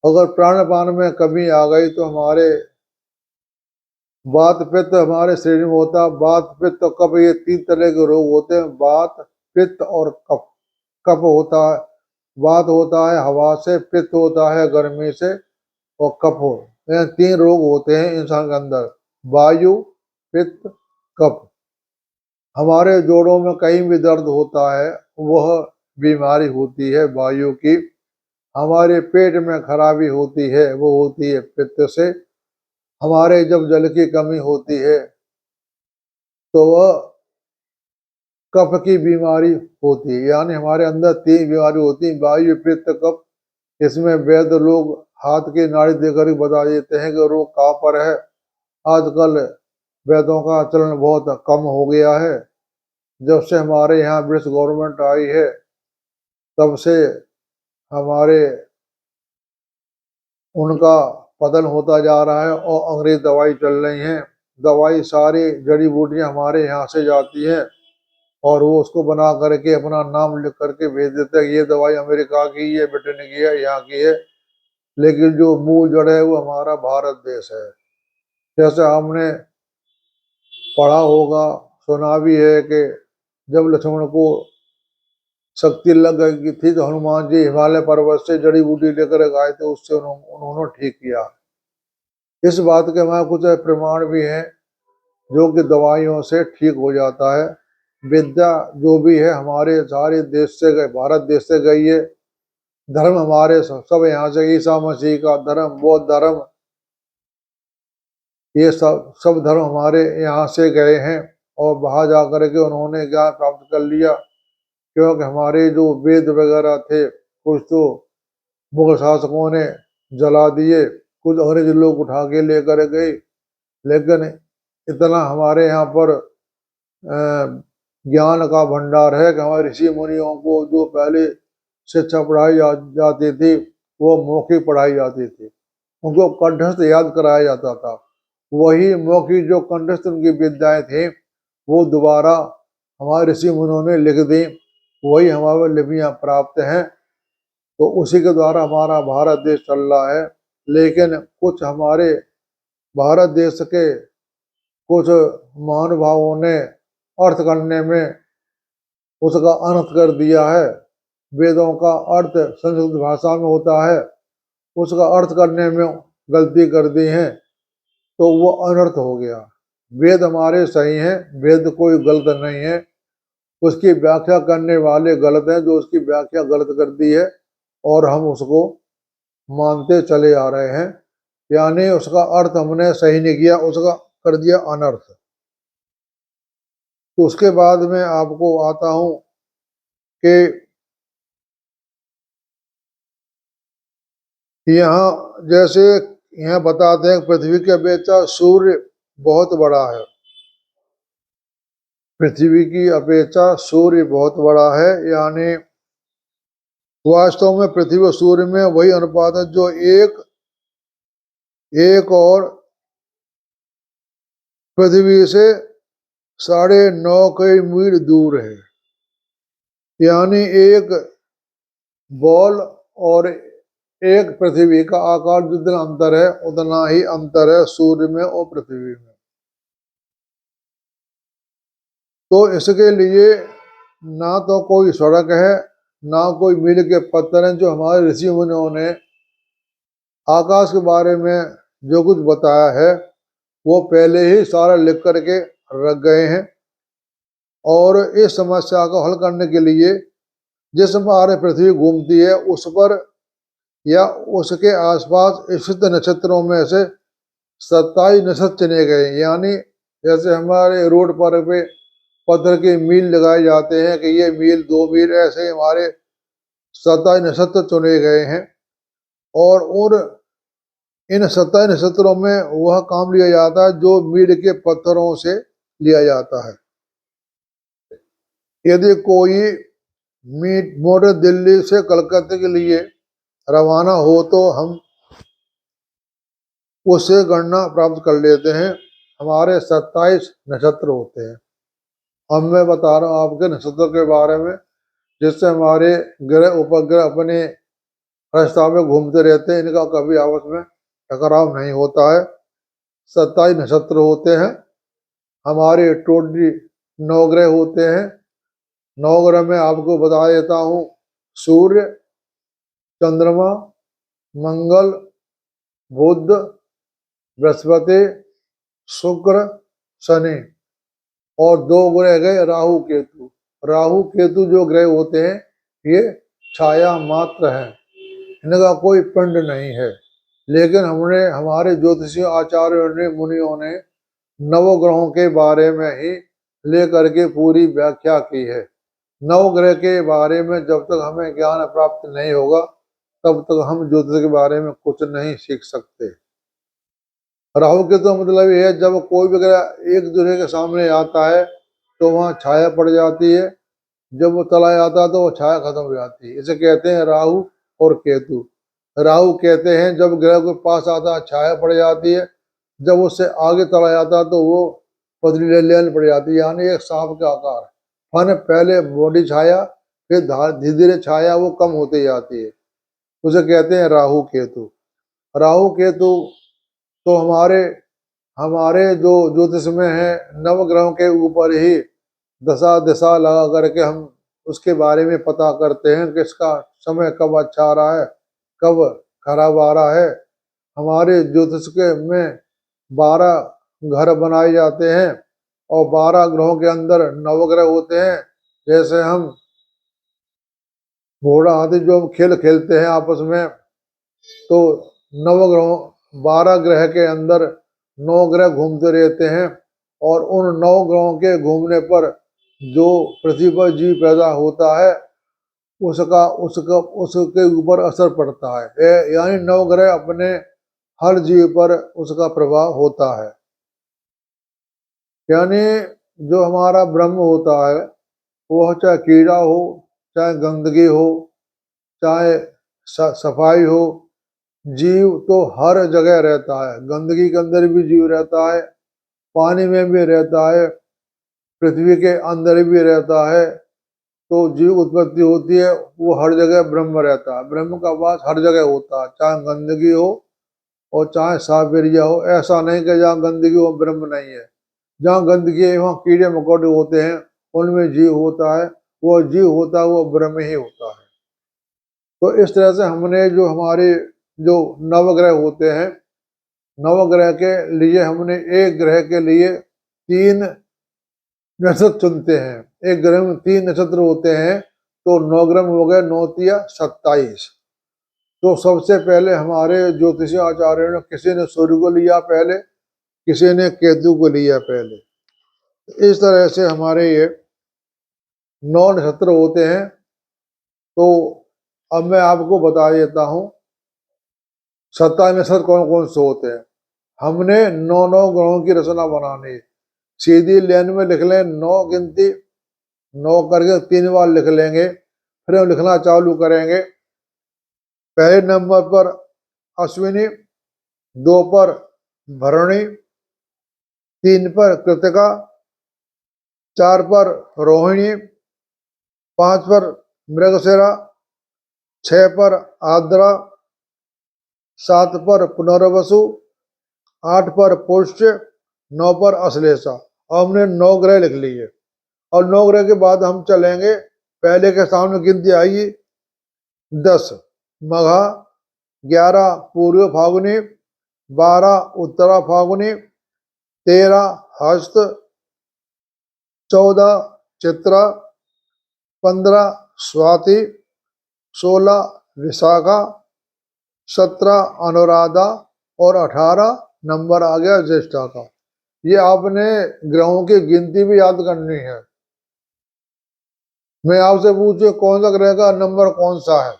अगर प्राण अपान में कमी आ गई तो हमारे वात पित्त हमारे शरीर में होता है। वात पित्त और कफ, ये 3 तरह के रोग होते हैं, वात पित्त और कफ। कफ होता है, वात होता है हवा से, पित्त होता है गर्मी से, और कफ हो। ये 3 रोग होते हैं इंसान के अंदर, वायु, पित्त, कफ। हमारे जोड़ों में कहीं भी दर्द होता है वह बीमारी होती है वायु की। हमारे पेट में खराबी होती है वो होती है पित्त से। हमारे जब जल की कमी होती है तो वह कफ की बीमारी होती है। यानी हमारे अंदर 3 बीमारी होती है, वायु, पित्त, कफ। इसमें वैद्य लोग हाथ की नाड़ी देकर बता देते हैं कि रोग कहाँ पर है। आजकल वैद्यों का चलन बहुत कम हो गया है। जब से हमारे यहाँ ब्रिटिश गवर्नमेंट आई है तब से हमारे उनका पतन होता जा रहा है और अंग्रेज दवाई चल रही हैं। दवाई सारी जड़ी बूटियां हमारे यहाँ से जाती हैं और वो उसको बना करके अपना नाम लिख करके भेज देते हैं, ये दवाई अमेरिका की, ये ब्रिटेन की है, यहाँ की है। लेकिन जो मूल जड़ है वो हमारा भारत देश है। जैसे हमने पढ़ा होगा, सुना भी है कि जब लक्ष्मण को शक्ति लग गई थी तो हनुमान जी हिमालय पर्वत से जड़ी बूटी लेकर आए थे, उससे उन्होंने ठीक किया। इस बात के हमारे कुछ प्रमाण भी हैं जो कि दवाइयों से ठीक हो जाता है। विद्या जो भी है हमारे सारे देश से गए, भारत देश से गई है। धर्म हमारे सब यहाँ से, ईसा मसीह का धर्म, बौद्ध धर्म, ये सब धर्म हमारे यहाँ से गए हैं और बाहर जा कर के उन्होंने ज्ञान प्राप्त कर लिया। क्योंकि हमारे जो वेद वगैरह थे कुछ तो मुगल शासकों ने जला दिए, कुछ अंग्रेज लोग उठा के लेकर गए। लेकिन इतना हमारे यहाँ पर ज्ञान का भंडार है कि हमारे ऋषि मुनियों को जो पहले शिक्षा पढ़ाई जाती थी वो मौखिक पढ़ाई जाती थी। उनको कंठस्थ याद कराया जाता था। वही मौखिक जो कंठस्थ उनकी विद्याएं थी वो दोबारा हमारे ऋषि मुनियों ने लिख दी, वही हमारे लिपियां प्राप्त हैं। तो उसी के द्वारा हमारा भारत देश चल रहा है। लेकिन कुछ हमारे भारत देश के कुछ महानुभावों ने अर्थ करने में उसका अनर्थ कर दिया है। वेदों का अर्थ संस्कृत भाषा में होता है, उसका अर्थ करने में गलती कर दी है तो वो अनर्थ हो गया। वेद हमारे सही हैं, वेद कोई गलत नहीं है। उसकी व्याख्या करने वाले गलत हैं जो उसकी व्याख्या गलत कर दी है और हम उसको मानते चले आ रहे हैं। यानी उसका अर्थ हमने सही नहीं किया, उसका कर दिया अनर्थ। तो उसके बाद में आपको आता हूँ कि यहाँ जैसे यहाँ बताते हैं पृथ्वी की अपेक्षा सूर्य बहुत बड़ा है। पृथ्वी की अपेक्षा सूर्य बहुत बड़ा है, यानी वास्तव में पृथ्वी और सूर्य में वही अनुपात है जो एक और पृथ्वी से 9.5 कई मील दूर है। यानी एक बॉल और एक पृथ्वी का आकार जितना अंतर है उतना ही अंतर है सूर्य में और पृथ्वी में। तो इसके लिए ना तो कोई सड़क है ना कोई मील के पत्थर हैं। जो हमारे ऋषि मुनियों ने आकाश के बारे में जो कुछ बताया है वो पहले ही सारा लिख करके रख गए हैं। और इस समस्या को हल करने के लिए जिस हमारे पृथ्वी घूमती है उस पर या उसके आसपास स्थित नक्षत्रों में से 27 नक्षत्र चुने गए। यानी जैसे हमारे रोड पर पे पत्थर के मील लगाए जाते हैं कि ये मील 2 मील, ऐसे हमारे 27 नक्षत्र चुने गए हैं। और इन 27 नक्षत्रों में वह काम लिया जाता है जो मील के पत्थरों से लिया जाता है। यदि कोई मोटर दिल्ली से कलकत्ते के लिए रवाना हो तो हम उससे गणना प्राप्त कर लेते हैं। हमारे 27 नक्षत्र होते हैं। अब मैं बता रहा हूँ आपके नक्षत्र के बारे में, जिससे हमारे ग्रह उपग्रह अपने रास्ता में घूमते रहते हैं, इनका कभी आपस में टकराव नहीं होता है। 27 नक्षत्र होते हैं। हमारे टोटली 9 ग्रह होते हैं। 9 ग्रह में आपको बता देता हूँ, सूर्य, चंद्रमा, मंगल, बुध, बृहस्पति, शुक्र, शनि, और 2 ग्रह गए राहु केतु। राहु केतु जो ग्रह होते हैं ये छाया मात्र है, इनका कोई पिंड नहीं है। लेकिन हमने हमारे ज्योतिषियों आचार्यों ने मुनियों ने नवग्रहों के बारे में ही लेकर के पूरी व्याख्या की है। नवग्रह के बारे में जब तक हमें ज्ञान प्राप्त नहीं होगा तब तक हम ज्योतिष के बारे में कुछ नहीं सीख सकते। राहु के तो मतलब ये है, जब कोई भी ग्रह एक दूसरे के सामने आता है तो वहाँ छाया पड़ जाती है, जब वो चला जाता है तो वो छाया खत्म हो जाती है। इसे कहते हैं राहु और केतु। राहु कहते हैं जब ग्रह के पास आता है छाया पड़ जाती है, जब उससे आगे चला जाता है तो वो पतली लेन पड़ जाती है, यानी एक सांप का आकार। फन पहले मोटी छाया, फिर धीरे धीरे छाया वो कम होती जाती है, उसे कहते हैं राहु केतु। राहु केतु तो हमारे हमारे जो ज्योतिष में है नवग्रहों के ऊपर ही दशा दिशा लगा करके हम उसके बारे में पता करते हैं कि इसका समय कब अच्छा आ रहा है कब खराब आ रहा है। हमारे ज्योतिष के में 12 घर बनाए जाते हैं और 12 ग्रहों के अंदर नवग्रह होते हैं। जैसे हम घोड़ा हाथी जो हम खेल खेलते हैं आपस में, तो नवग्रहों 12 ग्रह के अंदर 9 ग्रह घूमते रहते हैं और उन 9 ग्रहों के घूमने पर जो पृथ्वी पर जीव पैदा होता है उसका उसका उसके ऊपर असर पड़ता है। यानी 9 ग्रह अपने हर जीव पर उसका प्रभाव होता है। यानी जो हमारा ब्रह्म होता है वह चाहे कीड़ा हो, चाहे गंदगी हो, चाहे सफाई हो, जीव तो हर जगह रहता है। गंदगी के अंदर भी जीव रहता है, पानी में भी रहता है, पृथ्वी के अंदर भी रहता है। तो जीव उत्पत्ति होती है वो हर जगह ब्रह्म रहता है। ब्रह्म का वास हर जगह होता है, चाहे गंदगी हो और चाहे साफ एरिया हो। ऐसा नहीं कि जहाँ गंदगी हो ब्रह्म नहीं है। जहाँ गंदगी है वहाँ कीड़े मकोड़े होते हैं, उनमें जीव होता है। वो जीव होता है वो ब्रह्म ही होता है। तो इस तरह से हमने जो हमारे जो नवग्रह होते हैं, नवग्रह के लिए हमने एक ग्रह के लिए 3 नक्षत्र चुनते हैं। एक ग्रह में 3 नक्षत्र होते हैं तो 9 ग्रह हो गए, 9 तिया 27। तो सबसे पहले हमारे ज्योतिषी आचार्यों ने किसी ने सूर्य को लिया पहले, किसी ने केतु को लिया पहले। इस तरह से हमारे ये 9 नक्षत्र होते हैं तो अब मैं आपको बता देता हूँ 27 नक्षत्र कौन कौन से होते हैं। हमने 9 ग्रहों की रचना बनानी है। सीधी लाइन में लिख लें 9 गिनती, 9 करके 3 बार लिख लेंगे, फिर हम लिखना चालू करेंगे। पहले नंबर पर अश्विनी, 2 पर भरणी, 3 पर कृतिका, 4 पर रोहिणी, 5 पर मृगशिरा, 6 पर आर्द्रा, 7 पर पुनर्वसु, 8 पर पुष्य, 9 पर अश्लेषा। हमने 9 ग्रह लिख लिए और 9 ग्रह के बाद हम चलेंगे, पहले के सामने गिनती आएगी 10 मघा, 11 पूर्व फागुनी, 12 उत्तरा फागुनी, 13 हस्त, 14 चित्रा, 15 स्वाति, 16 विशाखा, 17 अनुराधा और 18 नंबर आ गया ज्येष्ठा का। ये आपने ग्रहों की गिनती भी याद करनी है। मैं आपसे पूछूं कौन सा ग्रह का नंबर कौन सा है,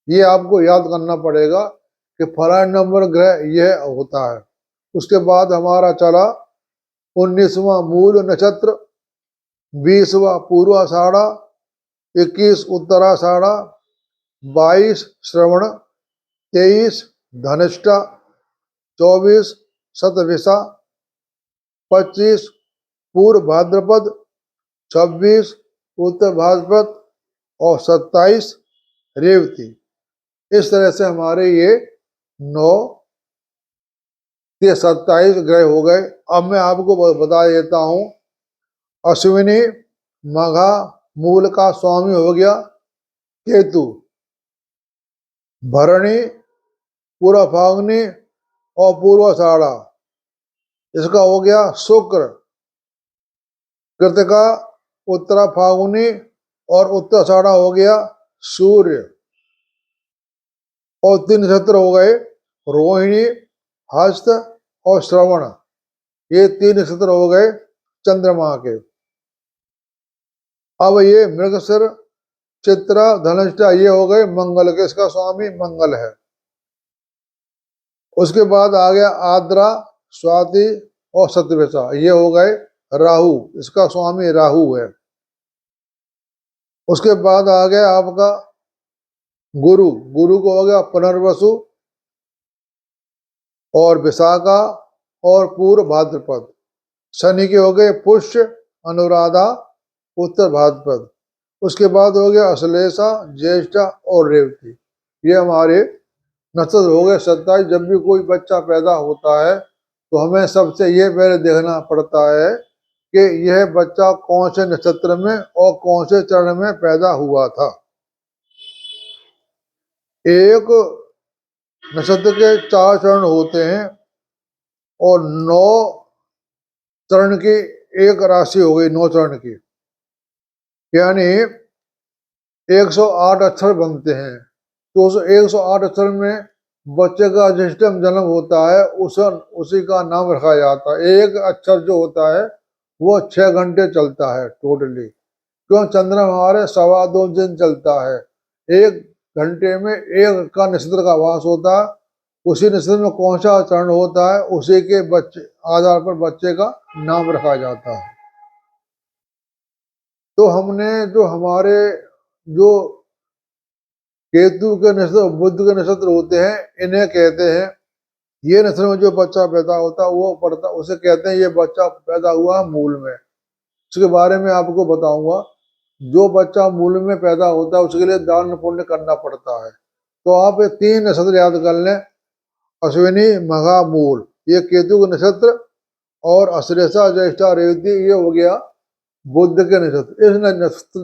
ये आपको याद करना पड़ेगा कि फलाना नंबर ग्रह यह होता है। उसके बाद हमारा चला 19वां मूल नक्षत्र, 20वां पूर्वाषाढ़ा, 21 उत्तराषाढ़ा, 22 श्रवण, 23 धनिष्ठा, 24 शतभिषा, 25 पूर्व भाद्रपद, 26 उत्तर भाद्रपद और 27 रेवती। इस तरह से हमारे ये 9 के 27 ग्रह हो गए। अब मैं आपको बता देता हूं, अश्विनी मघा मूल का स्वामी हो गया केतु, भरणी पूर्व फागुनी और पूर्वाषाढ़ा इसका हो गया शुक्र, कृतिका उत्तरा फागुनी और उत्तराषाढ़ा हो गया सूर्य, और 3 नक्षत्र हो गए रोहिणी, हस्त और श्रवण। ये 3 नक्षत्र हो गए चंद्रमा के। अब ये मृगशिर, चित्रा, धनिष्ठा ये हो गए मंगल के, इसका स्वामी मंगल है। उसके बाद आ गया आद्रा, स्वाति और शतभिषा, ये हो गए राहु, इसका स्वामी राहु है। उसके बाद आ गया आपका गुरु, गुरु को हो गया पुनर्वसु और विशाखा और पूर्व भाद्रपद। शनि के हो गए पुष्य, अनुराधा, उत्तर भाद्रपद। उसके बाद हो गया अश्लेषा, ज्येष्ठा और रेवती। ये हमारे नक्षत्र हो गए 27। जब भी कोई बच्चा पैदा होता है तो हमें सबसे ये पहले देखना पड़ता है कि यह बच्चा कौन से नक्षत्र में और कौन से चरण में पैदा हुआ था। एक नक्षत्र के 4 चरण होते हैं और 9 चरण की एक राशि हो गई, 9 चरण की, यानी 108 अक्षर बनते हैं। तो उस 108 अक्षर में बच्चे का जिस टाइम जन्म होता है उसी का नाम रखा जाता है। एक अक्षर जो होता है वो 6 घंटे चलता है टोटली, क्यों चंद्रमा हमारे 2.25 दिन चलता है। 1 घंटे में एक का नक्षत्र का वास होता है, उसी नक्षत्र में कौन सा चरण होता है उसी के बच्चे आधार पर बच्चे का नाम रखा जाता है। तो हमने जो हमारे जो केतु के नक्षत्र, बुध के नक्षत्र होते हैं, इन्हें कहते हैं, ये नक्षत्र में जो बच्चा पैदा होता है वो पढ़ता, उसे कहते हैं ये बच्चा पैदा हुआ मूल में। उसके बारे में आपको बताऊंगा। जो बच्चा मूल में पैदा होता है उसके लिए दान पुण्य करना पड़ता है। तो आप ये 3 नक्षत्र याद कर लें, अश्विनी मघा मूल ये केतु के नक्षत्र, और अश्लेषा ज्येष्ठा रेवती ये हो गया बुध के नक्षत्र। इस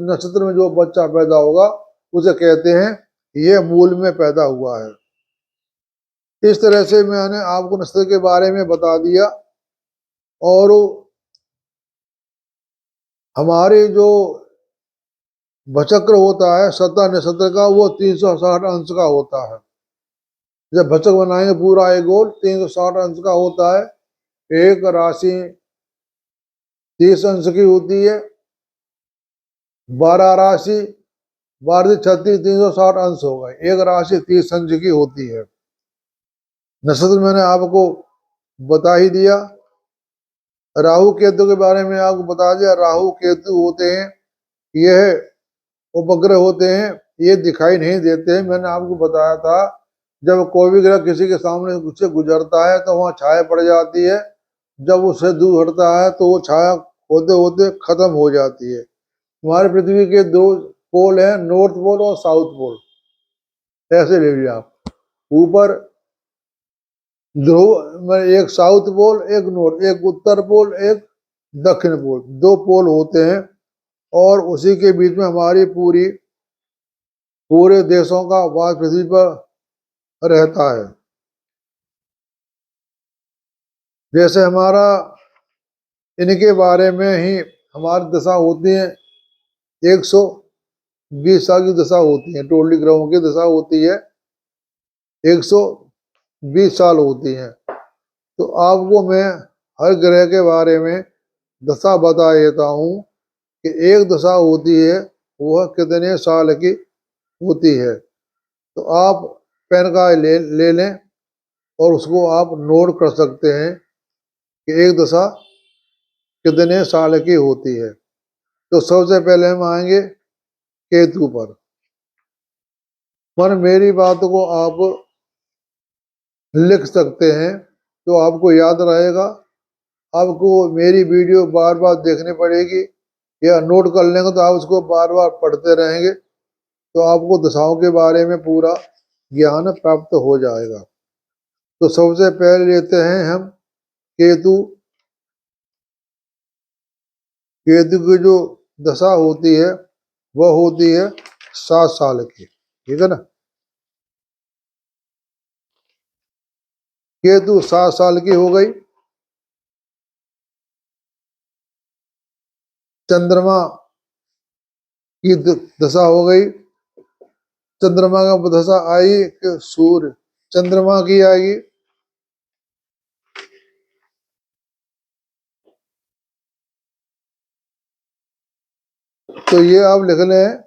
नक्षत्र में जो बच्चा पैदा होगा उसे कहते हैं ये मूल में पैदा हुआ है। इस तरह से मैंने आपको नक्षत्र के बारे में बता दिया। और हमारे जो भचक्र होता है 17 नक्षत्र का, वो 360 अंश का होता है। जब भचक बनाएंगे पूरा एक गोल 360 अंश का होता है। एक राशि 30 अंश की होती है, 12 राशि 12 36 360 अंश हो गए। एक राशि 30 अंश की होती है। नक्षत्र मैंने आपको बता ही दिया। राहु केतु के बारे में आपको बता दिया। राहु केतु होते हैं, यह उपग्रह होते हैं, ये दिखाई नहीं देते हैं। मैंने आपको बताया था जब कोई भी ग्रह किसी के सामने से गुजरता है तो वहां छाया पड़ जाती है, जब उससे दूर हटता है तो वो छाया होते होते खत्म हो जाती है। हमारी पृथ्वी के दो पोल हैं, नॉर्थ पोल और साउथ पोल। ऐसे ले लीजिए आप, ऊपर ध्रुव में एक साउथ पोल, एक नॉर्थ, एक उत्तर पोल, एक दक्षिण पोल, दो पोल होते हैं। और उसी के बीच में हमारी पूरे देशों का वास पृथ्वी पर रहता है। जैसे हमारा इनके बारे में ही हमारी दशा होती है, 120 साल की दशा होती है। टोटली ग्रहों की दशा होती है 120 साल होती है। तो आपको मैं हर ग्रह के बारे में दशा बता देता हूँ कि एक दशा होती है वह कितने साल की होती है। तो आप पेन का ले लें और उसको आप नोट कर सकते हैं कि एक दशा कितने साल की होती है। तो सबसे पहले हम आएंगे केतु पर मेरी बात को आप लिख सकते हैं तो आपको याद रहेगा। आपको मेरी वीडियो बार बार देखनी पड़ेगी या नोट कर लेंगे तो आप उसको बार बार पढ़ते रहेंगे तो आपको दशाओं के बारे में पूरा ज्ञान प्राप्त हो जाएगा। तो सबसे पहले लेते हैं हम केतु। केतु की जो दशा होती है वह होती है 7 साल की, ठीक है ना। केतु 7 साल की हो गई। चंद्रमा की दशा हो गई। चंद्रमा का दशा आई कि सूर्य चंद्रमा की आएगी। तो ये आप लिख लें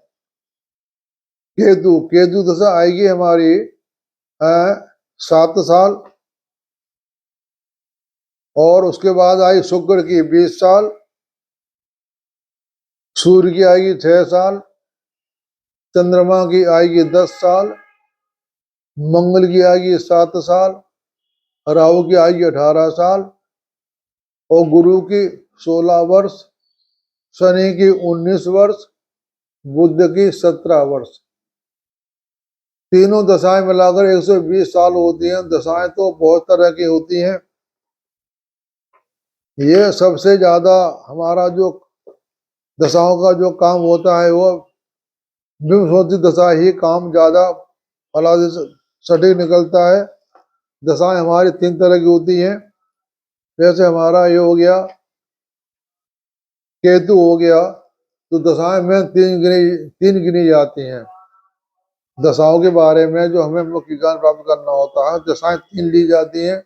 केतु। केतु दशा आएगी हमारी 7 साल। और उसके बाद आई शुक्र की 20 साल। सूर्य की आएगी 6 साल। चंद्रमा की आएगी 10 साल। मंगल की आएगी 7 साल। राहु की आएगी 18 साल। और गुरु की 16 वर्ष। शनि की 19 वर्ष। बुध की 17 वर्ष। तीनों दशाएं मिलाकर 120 साल होती हैं। दशाएं तो बहुत तरह की होती हैं। ये सबसे ज्यादा हमारा जो दशाओं का जो काम होता है वो विंशोत्ती दशा ही काम ज्यादा फलादि सटीक निकलता है। दशाएं हमारी 3 तरह की होती हैं। जैसे हमारा ये हो गया केतु हो गया तो दशाएं में 3 गिनी जाती हैं। दशाओं के बारे में जो हमें मुख्य ज्ञान प्राप्त करना होता है दशाएं 3 ली जाती हैं।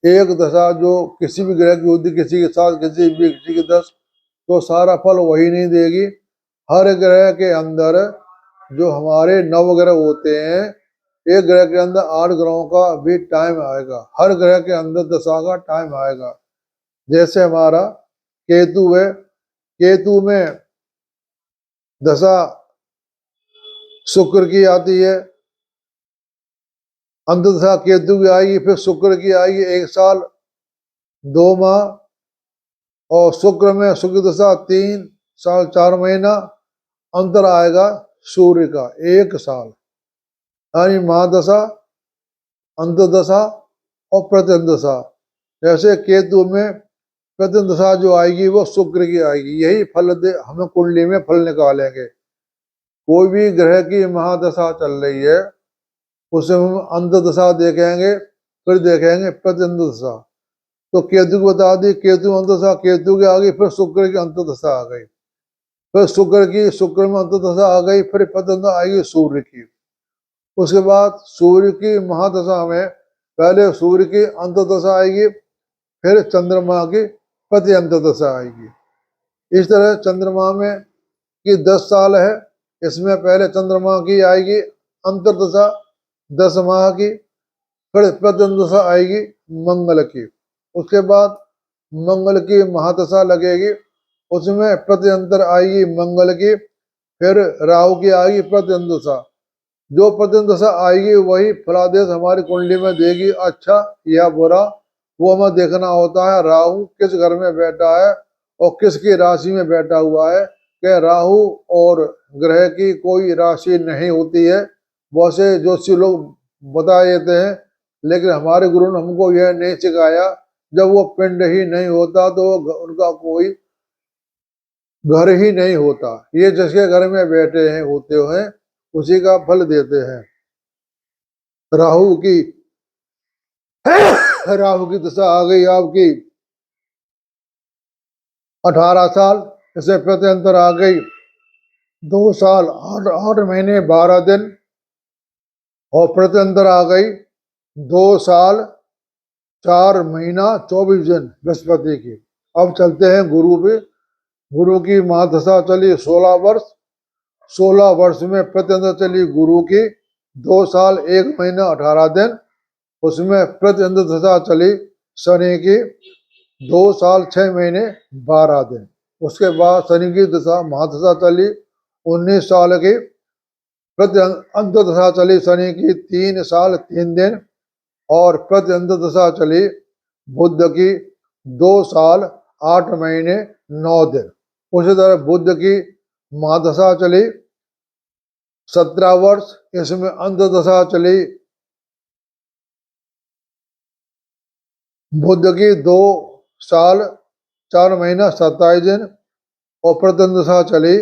एक दशा जो किसी भी ग्रह की होती, किसी के साथ किसी की 10, तो सारा फल वही नहीं देगी। हर ग्रह के अंदर जो हमारे 9 ग्रह होते हैं, एक ग्रह के अंदर 8 ग्रहों का भी टाइम आएगा। हर ग्रह के अंदर दशा का टाइम आएगा। जैसे हमारा केतु है, केतु में दशा शुक्र की आती है। अंत दशा केतु की आएगी, फिर शुक्र की आएगी 1 साल 2 माह। और शुक्र में शुक्र दशा 3 साल 4 महीना। अंतर आएगा सूर्य का 1 साल। यानी महादशा, अंतदशा और प्रत्यंदशा। जैसे केतु में प्रत्यंदशा जो आएगी वो शुक्र की आएगी। यही फल हमें कुंडली में फल निकालेंगे। कोई भी ग्रह की महादशा चल रही है उसे हम अंतदशा देखेंगे, फिर देखेंगे प्रत्यंदशा। तो केतु को बता दी, केतु अंतदशा केतु की आ गई, फिर शुक्र की अंतदशा आ गई, फिर शुक्र में अंतदशा आ गई, फिर प्रत्यंदशा आएगी सूर्य की। उसके बाद सूर्य की महादशा में पहले सूर्य की अंतदशा आएगी, फिर चंद्रमा की प्रत्यंत दशा आएगी। इस तरह चंद्रमा में की 10 साल है, इसमें पहले चंद्रमा की आएगी अंतर्दशा 10 माह की, फिर प्रत्यंदशा आएगी मंगल की, उसके बाद मंगल की महादशा लगेगी, उसमें प्रत्यंतर आएगी मंगल की, फिर राहु की आएगी प्रत्यंदशा। जो प्रत्यंदशा आएगी वही फलादेश हमारी कुंडली में देगी, अच्छा या बुरा वो हमें देखना होता है। राहु किस घर में बैठा है और किसकी राशि में बैठा हुआ है। कि राहु और ग्रह की कोई राशि नहीं होती है, वैसे ज्योतिषी लोग बता देते हैं, लेकिन हमारे गुरु ने हमको यह नहीं सिखाया। जब वो पिंड ही नहीं होता तो उनका कोई घर ही नहीं होता। ये जिसके घर में बैठे हैं होते हुए उसी का फल देते हैं। राहु की राहु की दशा आ गई आपकी 18 साल, इसे प्रत्यंतर आ गई 2 साल 8 महीने 12 दिन, और प्रत्यंतर आ गई 2 साल 4 महीना 24 दिन बृहस्पति की। अब चलते हैं गुरु पे। गुरु की महादशा चली 16 वर्ष, 16 वर्ष में प्रत्यंतर चली गुरु की 2 साल 1 महीना 18 दिन, उसमें प्रत्यंतर दशा चली शनि की 2 साल 6 महीने 12 दिन। उसके बाद शनि की दशा महादशा चली 19 साल की, प्रत्यंतर दशा चली शनि की 3 साल 3 दिन, और प्रत्यंतर दशा चली बुध की 2 साल 8 महीने 9 दिन। उसी तरह बुध की महादशा चली 17 वर्ष, इसमें अंतर्दशा चली बुध की 2 साल 4 महीना 27 दिन, और प्रत्यंदशा चली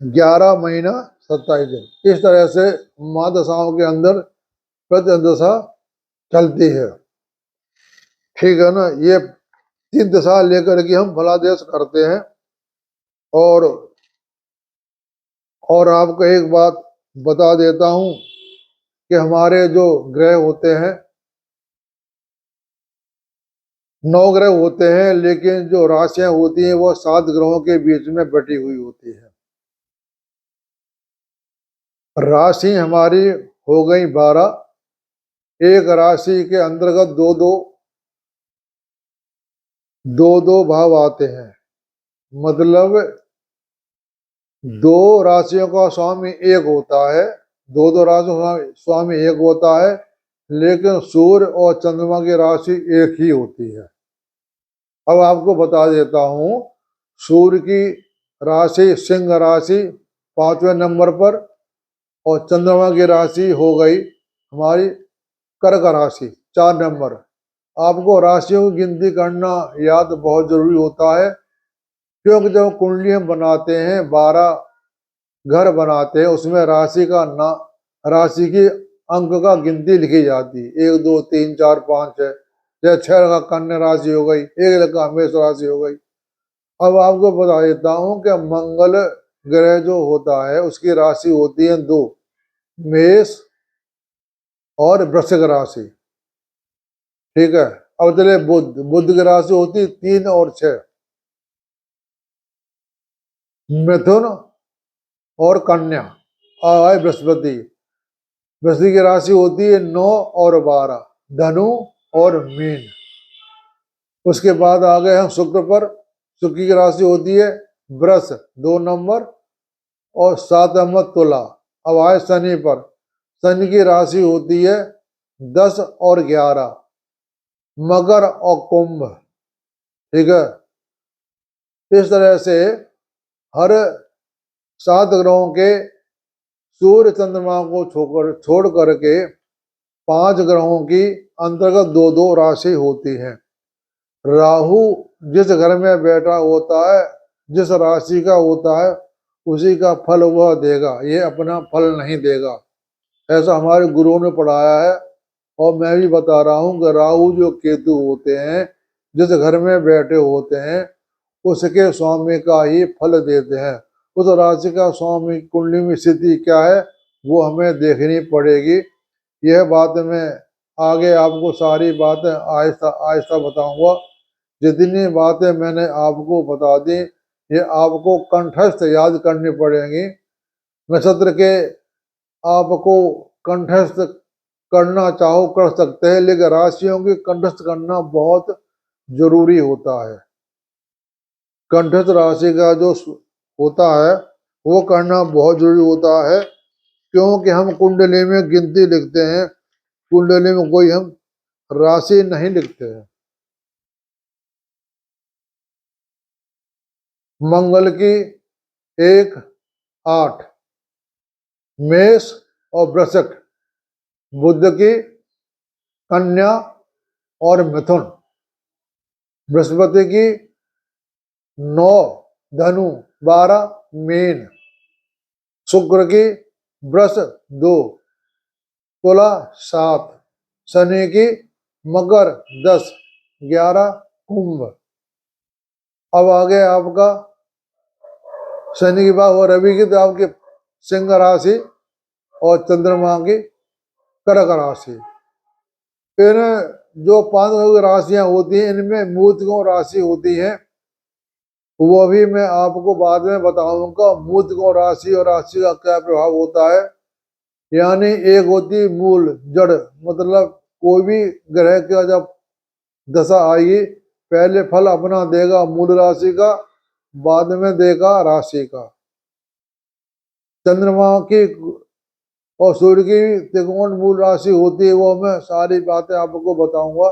11 महीना 27 दिन। इस तरह से महादशाओं के अंदर प्रत्यंदशा चलती है। ठीक है ना। ये 3 दशा लेकर के हम फलादेश करते हैं। और आपको एक बात बता देता हूं कि हमारे जो ग्रह होते हैं 9 ग्रह होते हैं, लेकिन जो राशियां होती हैं वो 7 ग्रहों के बीच में बटी हुई होती है। राशि हमारी हो गई 12, एक राशि के अंतर्गत दो भाव आते हैं, मतलब 2 राशियों का स्वामी एक होता है, दो राशियों का स्वामी एक होता है, लेकिन सूर्य और चंद्रमा की राशि एक ही होती है। अब आपको बता देता हूं, सूर्य की राशि सिंह राशि 5वें नंबर पर, और चंद्रमा की राशि हो गई हमारी कर्क राशि 4 नंबर। आपको राशियों की गिनती करना याद बहुत जरूरी होता है, क्योंकि जब कुंडलियां बनाते हैं 12 घर बनाते हैं, उसमें राशि की अंक का गिनती लिखी जाती है, 1 2 3 4 5 6। जैसे 6 का कन्या राशि हो गई, 1 का मेष राशि हो गई। अब आपको बता देता हूं कि मंगल ग्रह जो होता है उसकी राशि होती है 2, मेष और वृश्चिक राशि। ठीक है। अब चले बुध की राशि होती है 3 और 6, मिथुन और कन्या। आए बृहस्पति, बृहस्पति की राशि होती है 9 और 12, धनु और मीन। उसके बाद आ गए हम शुक्र पर। शुक्र की राशि होती है वृष 2 नंबर और 7 नंबर तुला। अब आए शनि पर। शनि की राशि होती है 10 और 11, मकर और कुंभ। ठीक है। इस तरह से हर 7 ग्रहों के सूर्य चंद्रमा को छोड़ करके 5 ग्रहों की अंतर्गत 2 राशि होती है। राहु जिस घर में बैठा होता है, जिस राशि का होता है, उसी का फल वह देगा, ये अपना फल नहीं देगा। ऐसा हमारे गुरुओं ने पढ़ाया है, और मैं भी बता रहा हूँ कि राहु जो केतु होते हैं जिस घर में बैठे होते हैं उसके स्वामी का ही फल देते हैं। उस राशि का स्वामी कुंडली में स्थिति क्या है वो हमें देखनी पड़ेगी। यह बात मैं आगे आपको सारी बातें आहिस्ता आहिस्ता बताऊंगा। जितनी बातें मैंने आपको बता दी ये आपको कंठस्थ याद करनी पड़ेंगी। नक्षत्र के आपको कंठस्थ करना चाहो कर सकते हैं, लेकिन राशियों की कंठस्थ करना बहुत जरूरी होता है। कंठस्थ राशि का जो होता है वो करना बहुत जरूरी होता है, क्योंकि हम कुंडली में गिनती लिखते हैं, कुंडली में कोई हम राशि नहीं लिखते हैं। मंगल की 1-8, मेष और वृश्चिक, बुध की कन्या और मिथुन, बृहस्पति की 9 धनु, 12 मीन, शुक्र की वृष 2, तुला 7, शनि की मकर 10, 11 कुंभ। अब आगे आपका शनि की बात और रवि की तो आपकी सिंह राशि और चंद्रमा की कर्क राशि। इन जो 5 राशियां होती हैं इनमें मूर्तिकों राशि होती है, वो भी मैं आपको बाद में बताऊंगा। मूर्तिकों राशि और राशि का क्या प्रभाव होता है। यानी एक होती मूल जड़, मतलब कोई भी ग्रह का जब दशा आएगी पहले फल अपना देगा मूल राशि का, बाद में देगा राशि का। चंद्रमा की और सूर्य की त्रिकोण मूल राशि होती है, वो मैं सारी बातें आपको बताऊंगा।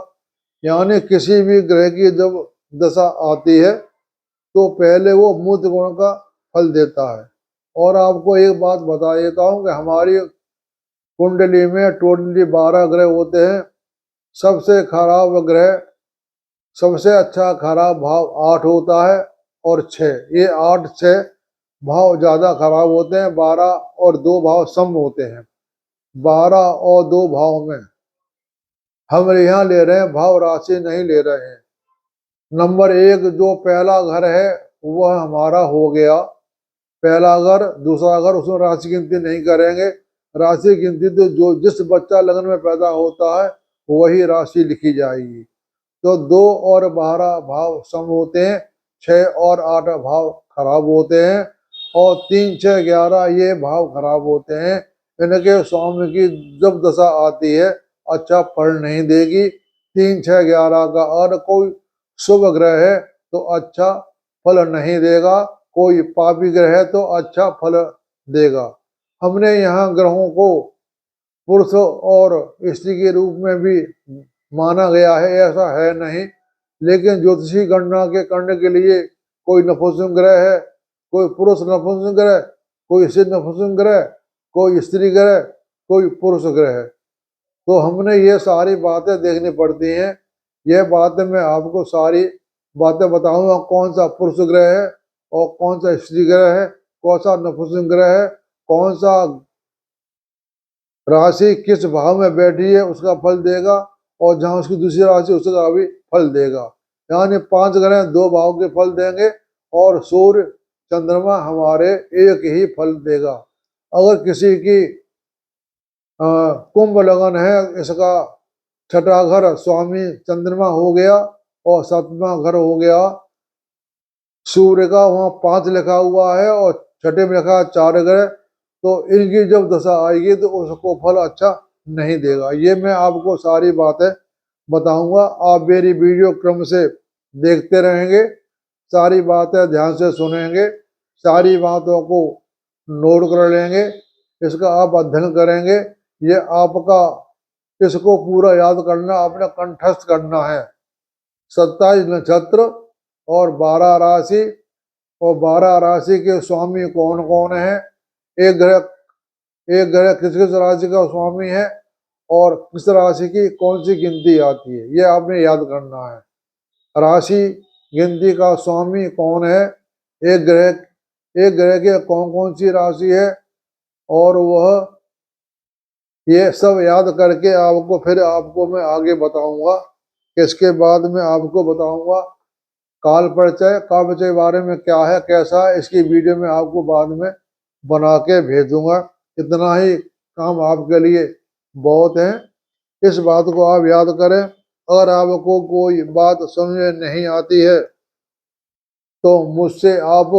यानी किसी भी ग्रह की जब दशा आती है तो पहले वो मूल त्रिकोण का फल देता है। और आपको एक बात बता देता हूँ कि हमारी कुंडली में टोटली 12 ग्रह होते हैं। सबसे खराब ग्रह, सबसे अच्छा खराब भाव 8 होता है और 6, ये 8-6 भाव ज्यादा खराब होते हैं। 12 और 2 भाव सम होते हैं। 12 और 2 भाव में हम यहाँ ले रहे हैं, भाव राशि नहीं ले रहे हैं। नंबर 1 जो पहला घर है वह हमारा हो गया, पहला घर। दूसरा घर उसमें राशि गिनती नहीं करेंगे, राशि गिनती तो जो जिस बच्चा लगन में पैदा होता है वही राशि लिखी जाएगी। तो 2 और 12 भाव सम होते हैं, 6 और 8 भाव खराब होते हैं, और 3, 6, 11 ये भाव खराब होते हैं। इनके स्वामी की जब दशा आती है अच्छा फल नहीं देगी। 3, 6, 11 का और कोई शुभ ग्रह है तो अच्छा फल नहीं देगा, कोई पापी ग्रह है तो अच्छा फल देगा। हमने यहाँ ग्रहों को पुरुष और स्त्री के रूप में भी माना गया है, ऐसा है नहीं। लेकिन ज्योतिषी गणना के करने के लिए कोई नपुंसक ग्रह है, कोई पुरुष नपुंसक ग्रह, कोई स्त्री नपुंसक ग्रह, कोई स्त्री ग्रह, कोई पुरुष ग्रह। तो हमने ये सारी बातें देखनी पड़ती हैं। ये बातें मैं आपको सारी बातें बताऊंगा, कौन सा पुरुष ग्रह है और कौन सा स्त्री ग्रह है, कौन सा नपुंसक ग्रह है, कौन सा राशि किस भाव में बैठी है उसका फल देगा, और जहां उसकी दूसरी राशि उसका भी फल देगा। यानी 5 ग्रह 2 भाव के फल देंगे और सूर्य चंद्रमा हमारे एक ही फल देगा। अगर किसी की कुंभ लगन है, इसका 6ठा घर स्वामी चंद्रमा हो गया और 7वां घर हो गया सूर्य का, वहां 5 लिखा हुआ है और 6ठे में लिखा 4 ग्रह, तो इनकी जब दशा आएगी तो उसको फल अच्छा नहीं देगा। ये मैं आपको सारी बातें बताऊंगा, आप मेरी वीडियो क्रम से देखते रहेंगे, सारी बातें ध्यान से सुनेंगे, सारी बातों को नोट कर लेंगे, इसका आप अध्ययन करेंगे। ये आपका इसको पूरा याद करना, अपना कंठस्थ करना है। 27 नक्षत्र और 12 राशि, और 12 राशि के स्वामी कौन कौन है, एक ग्रह किस किस राशि का स्वामी है और किस राशि की कौन सी गिनती आती है, ये आपने याद करना है। राशि गिनती का स्वामी कौन है, एक ग्रह के कौन कौन सी राशि है, और वह ये सब याद करके आपको फिर आपको मैं आगे बताऊंगा। इसके बाद में आपको बताऊंगा काल परिचय, काल परिचय बारे में क्या है कैसा है, इसकी वीडियो में आपको बाद में बना के भेज दूंगा। इतना ही काम आपके लिए बहुत है, इस बात को आप याद करें। अगर आपको कोई बात समझ में नहीं आती है तो मुझसे आप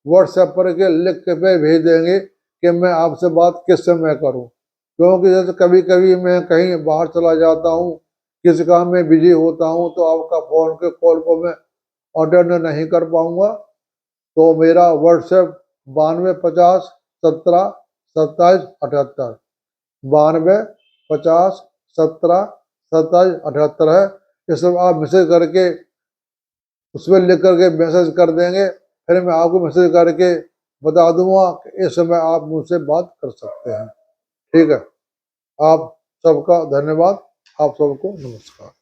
व्हाट्सएप पर के लिख के पे भेज देंगे, कि मैं आपसे बात किस समय करूं, क्योंकि जैसे कभी कभी मैं कहीं बाहर चला जाता हूं, किसी काम में बिजी होता हूं, तो आपका फोन के कॉल को मैं अटेंड नहीं कर पाऊंगा। तो मेरा व्हाट्सएप 92 50 17 27 78, 92 50 17 27 78 है। इस सब आप मैसेज करके उसमें लिख करके मैसेज कर देंगे, फिर मैं आपको मैसेज करके बता दूंगा कि इस समय आप मुझसे बात कर सकते हैं। ठीक है, आप सबका धन्यवाद, आप सबको नमस्कार।